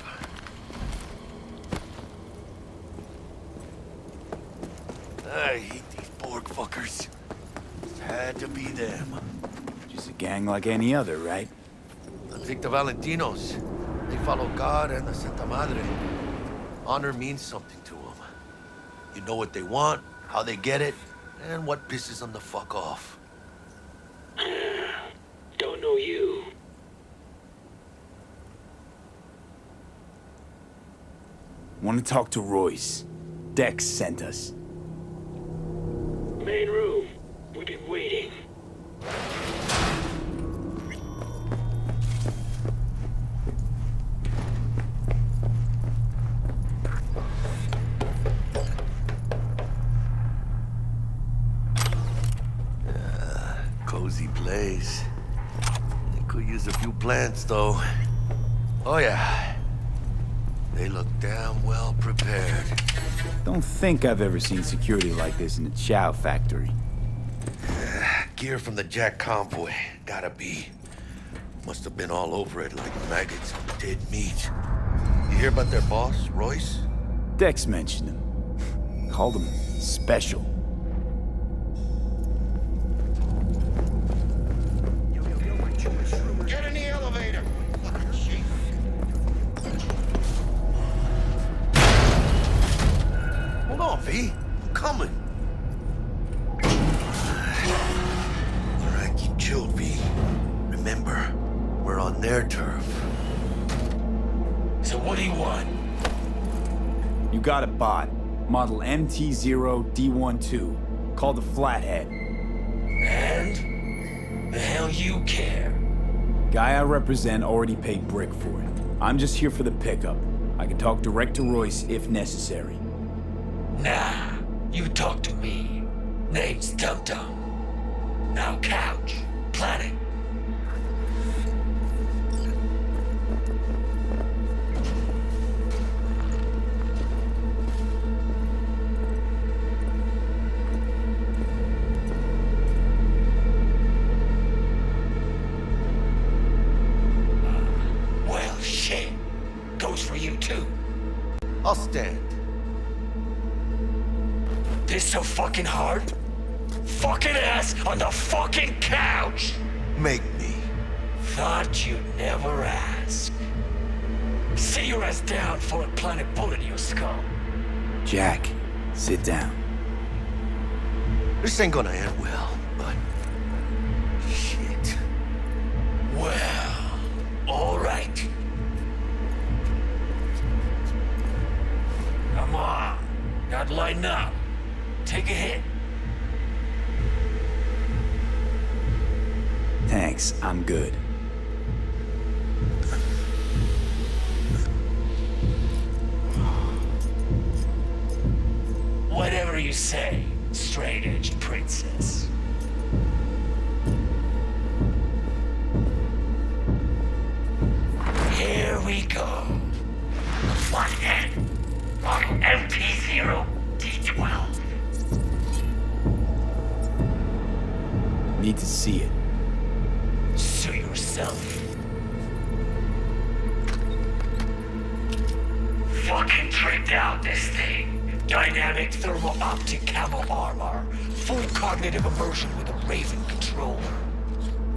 I hate these Borg fuckers. Had to be them. Just a gang like any other, right? Take the Valentinos. They follow God and the Santa Madre. Honor means something to them. You know what they want, how they get it, and what pisses them the fuck off. Don't know you. Want to talk to Royce. Dex sent us. Main room. We've been waiting. Cozy place. They could use a few plants, though. Oh, yeah. They look damn well prepared. Don't think I've ever seen security like this in a chow factory. Gear from the Jack convoy. Gotta be. Must have been all over it like maggots on dead meat. You hear about their boss, Royce? Dex mentioned him. Called him special. Get in the elevator. Fucking chief. Hold on, V. I'm coming. All right, keep chilled, V. Remember, we're on their turf. So what do you want? You got a bot. Model MT0D12. Called the Flathead. And? The hell you care? Guy I represent already paid Brick for it. I'm just here for the pickup. I can talk direct to Royce if necessary. Nah, you talk to me. Name's Dum Dum. Now couch, planet. Well, shit. Goes for you too. I'll stand. This so fucking hard? Fucking ass on the fucking couch! Make me. Thought you'd never ask. Sit your ass down for a planet bullet in your skull. Jack, sit down. This ain't gonna end well, but... shit. Well, alright. Come on. Gotta lighten up. Take a hit. Thanks, I'm good. Whatever you say, straight-edged princess. Here we go. The Flathead. Model MT0D12. Need to see it. Sue yourself. Fucking tricked out this thing. Dynamic thermal optic camo armor. Full cognitive immersion with a Raven controller.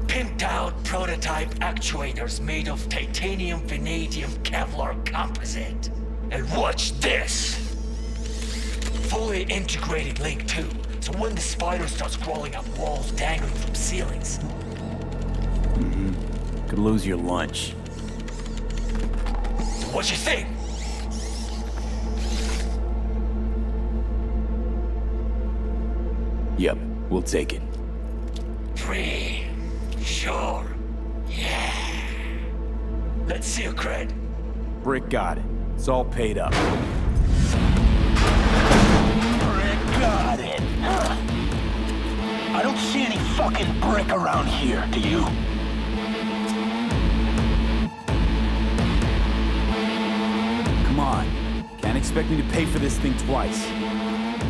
Pimped out prototype actuators made of titanium vanadium Kevlar composite. And watch this! Fully integrated link too, so when the spider starts crawling up walls dangling from ceilings. Could lose your lunch. So what you think? Yep, we'll take it. 3. Sure. Yeah. Let's see your cred. Brick got it. It's all paid up. Brick got it. I don't see any fucking brick around here, do you? Come on. Can't expect me to pay for this thing twice.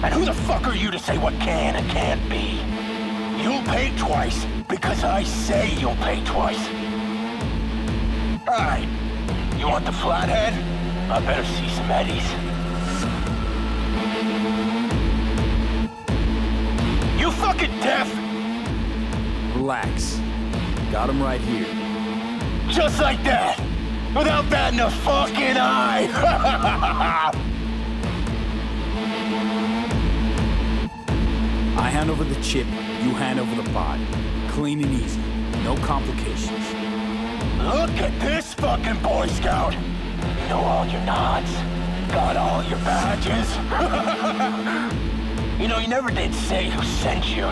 And who the fuck are you to say what can and can't be? You'll pay twice because I say you'll pay twice. Alright. You want the flathead? I better see some eddies. You fucking deaf? Relax. Got him right here. Just like that! Without batting a fucking eye! I hand over the chip, you hand over the bot. Clean and easy. No complications. Look at this fucking Boy Scout! You know all your nods? Got all your badges? You know, you never did say who sent you.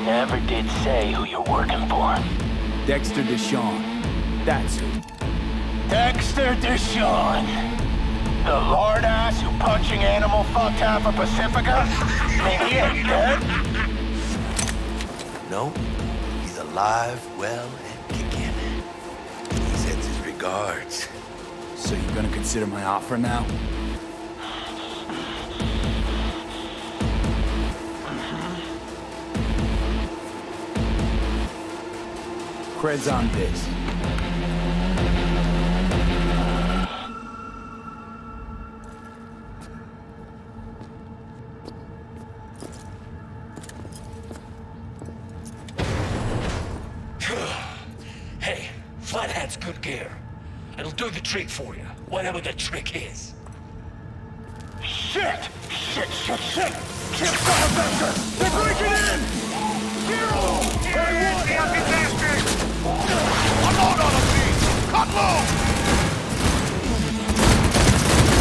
Never did say who you're working for. Dexter Deshawn. That's who. Dexter Deshawn. The lord ass who punching animal fucked half of Pacifica? I mean, he ain't dead. No, he's alive, well, and kicking. He sends his regards. So you're gonna consider my offer now? Cred's on this. Hey, Flathead's good gear. It'll do the trick for you, whatever the trick is. Shit! Shit! Chip Firebender! They're breaking in! Zero! Fucking bastard! Unload on them, please! Cut low!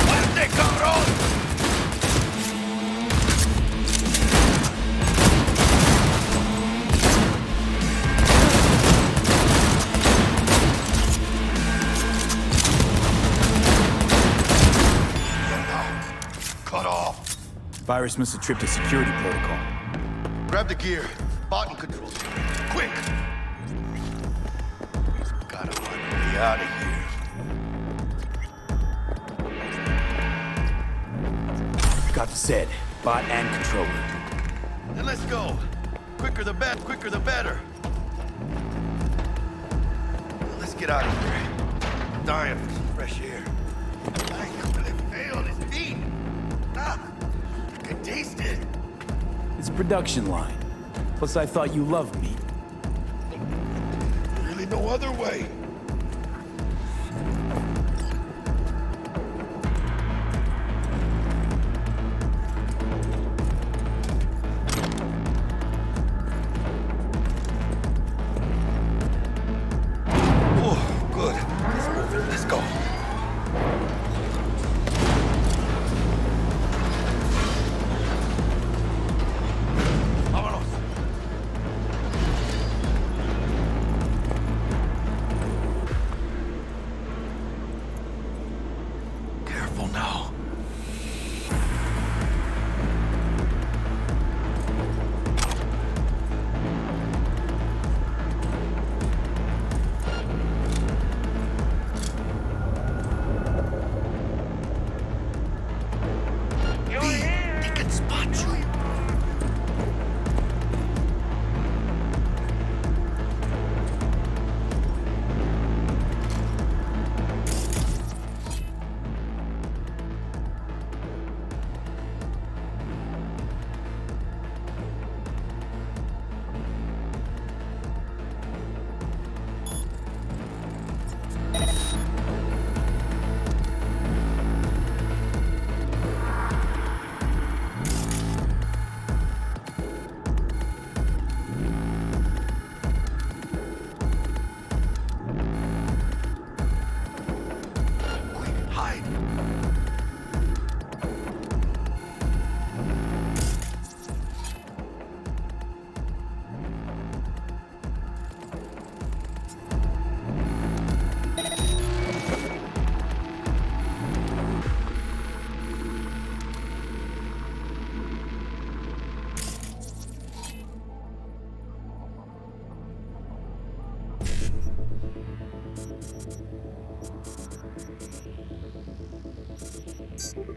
Muerte, cabrón! Virus must have tripped a security protocol. Grab the gear. Button control. Quick! We've got to find a way out of here. Got the set. Bot and controller. Then let's go. Quicker the better. Let's get out of here. I'm dying for some fresh air. I really failed his feet. I can taste it. It's production line. Plus, I thought you loved me. Really no other way. Oh, good. Let's move it. Let's go. Careful.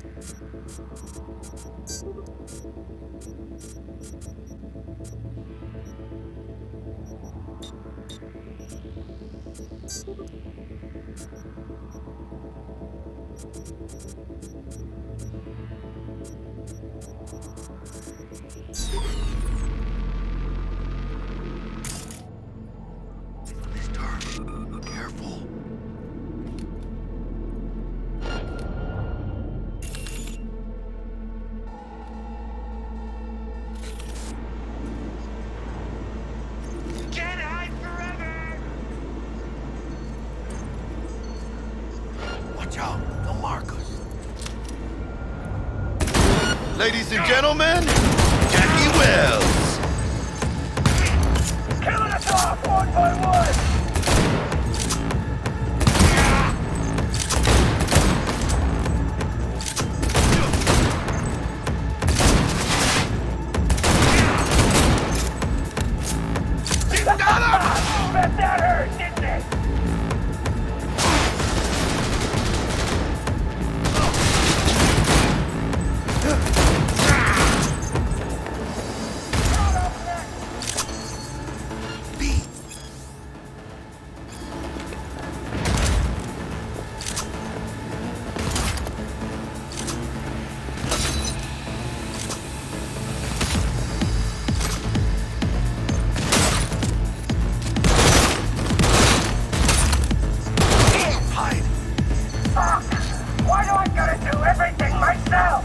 Can't hide forever! Watch out, they'll mark us. Ladies and gentlemen, Jackie Wells. Killing us off one by one! Bet that hurt, didn't it? Why do I gotta do everything myself?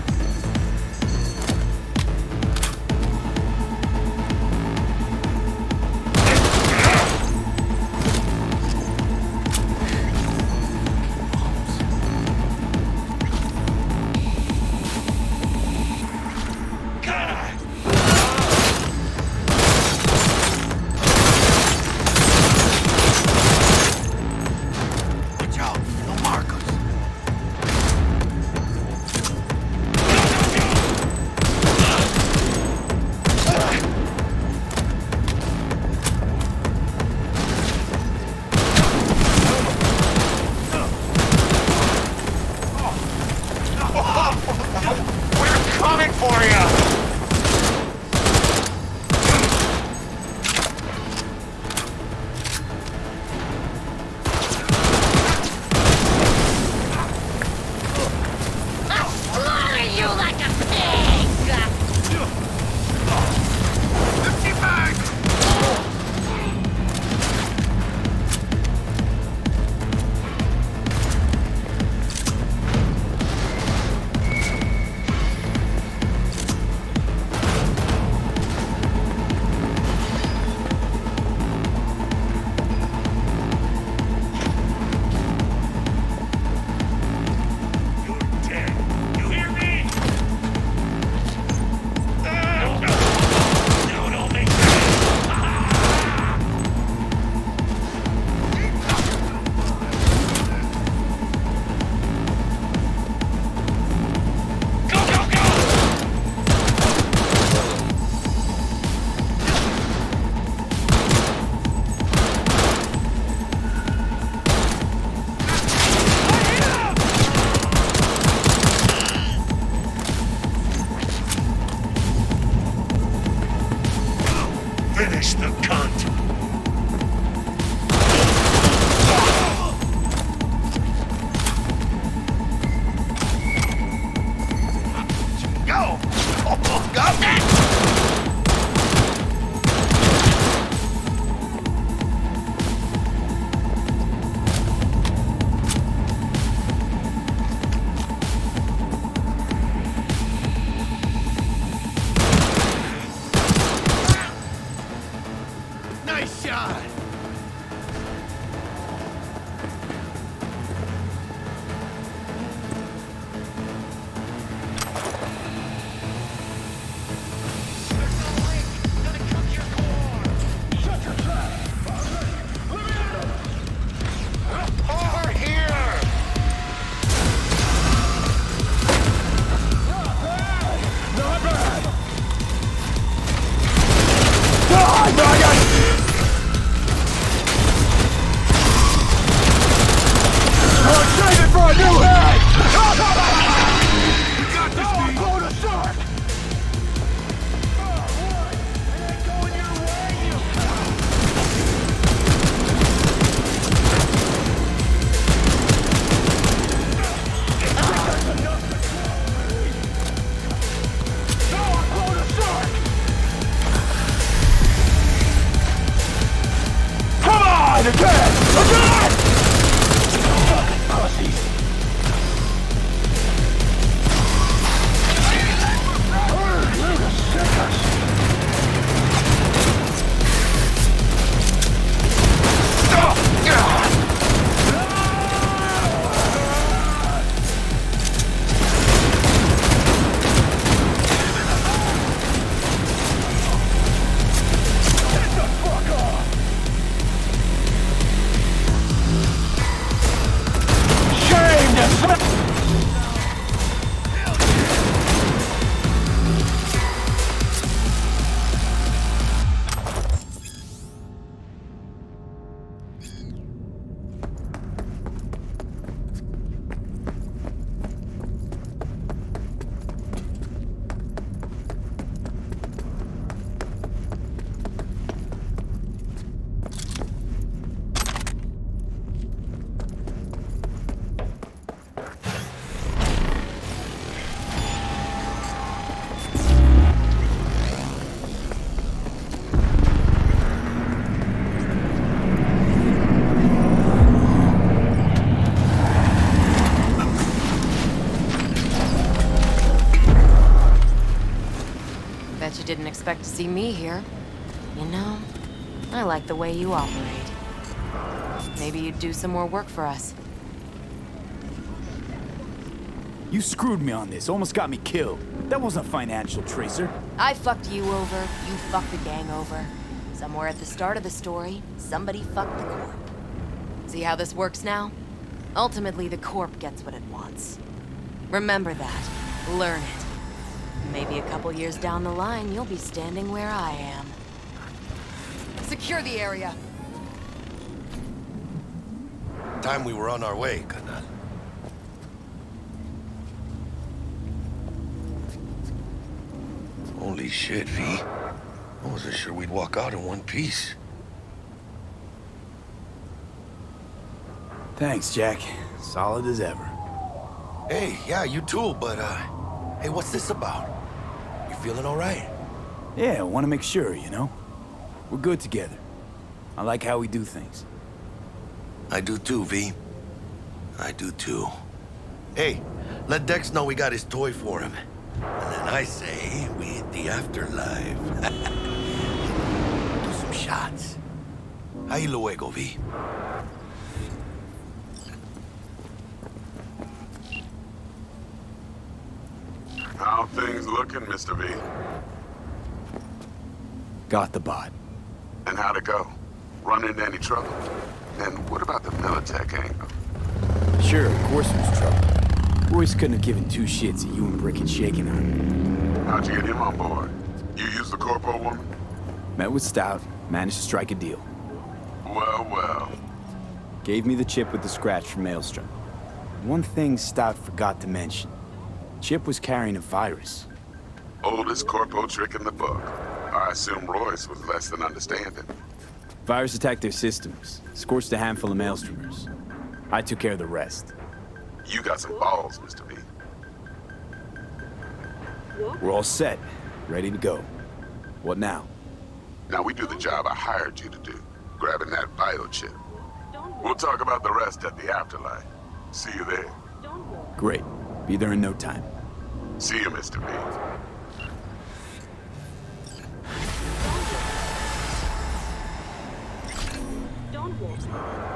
Watch out, they'll mark us. didn't expect to see me here. You know, I like the way you operate. Maybe you'd do some more work for us. You screwed me on this, almost got me killed. That wasn't a financial tracer. I fucked you over, you fucked the gang over. Somewhere at the start of the story, somebody fucked the Corp. See how this works now? Ultimately, the Corp gets what it wants. Remember that. Learn it. Maybe a couple years down the line, you'll be standing where I am. Secure the area. Time we were on our way, carnal. Holy shit, V. I wasn't sure we'd walk out in one piece. Thanks, Jack. Solid as ever. Hey, yeah, you too, but, hey, what's this about? You feeling all right? Yeah, I want to make sure, you know? We're good together. I like how we do things. I do too, V. I do too. Hey, let Dex know we got his toy for him. And then I say we hit the afterlife. Do some shots. Ahí luego, V. How things looking, Mr. V? Got the bot. And how'd it go? Run into any trouble? And what about the Militech angle? Sure, of course it was trouble. Royce couldn't have given two shits at you and Brick and shaking on him. How'd you get him on board? You used the corpo woman? Met with Stout, managed to strike a deal. Well, well. Gave me the chip with the scratch from Maelstrom. One thing Stout forgot to mention. Chip was carrying a virus. Oldest corpo trick in the book. I assume Royce was less than understanding. Virus attacked their systems, scorched a handful of Maelstromers. I took care of the rest. You got some balls, Mr. V. We're all set, ready to go. What now? Now we do the job I hired you to do, grabbing that biochip. We'll talk about the rest at the afterlife. See you there. Great. Be there in no time. See you, Mr. V. Don't walk.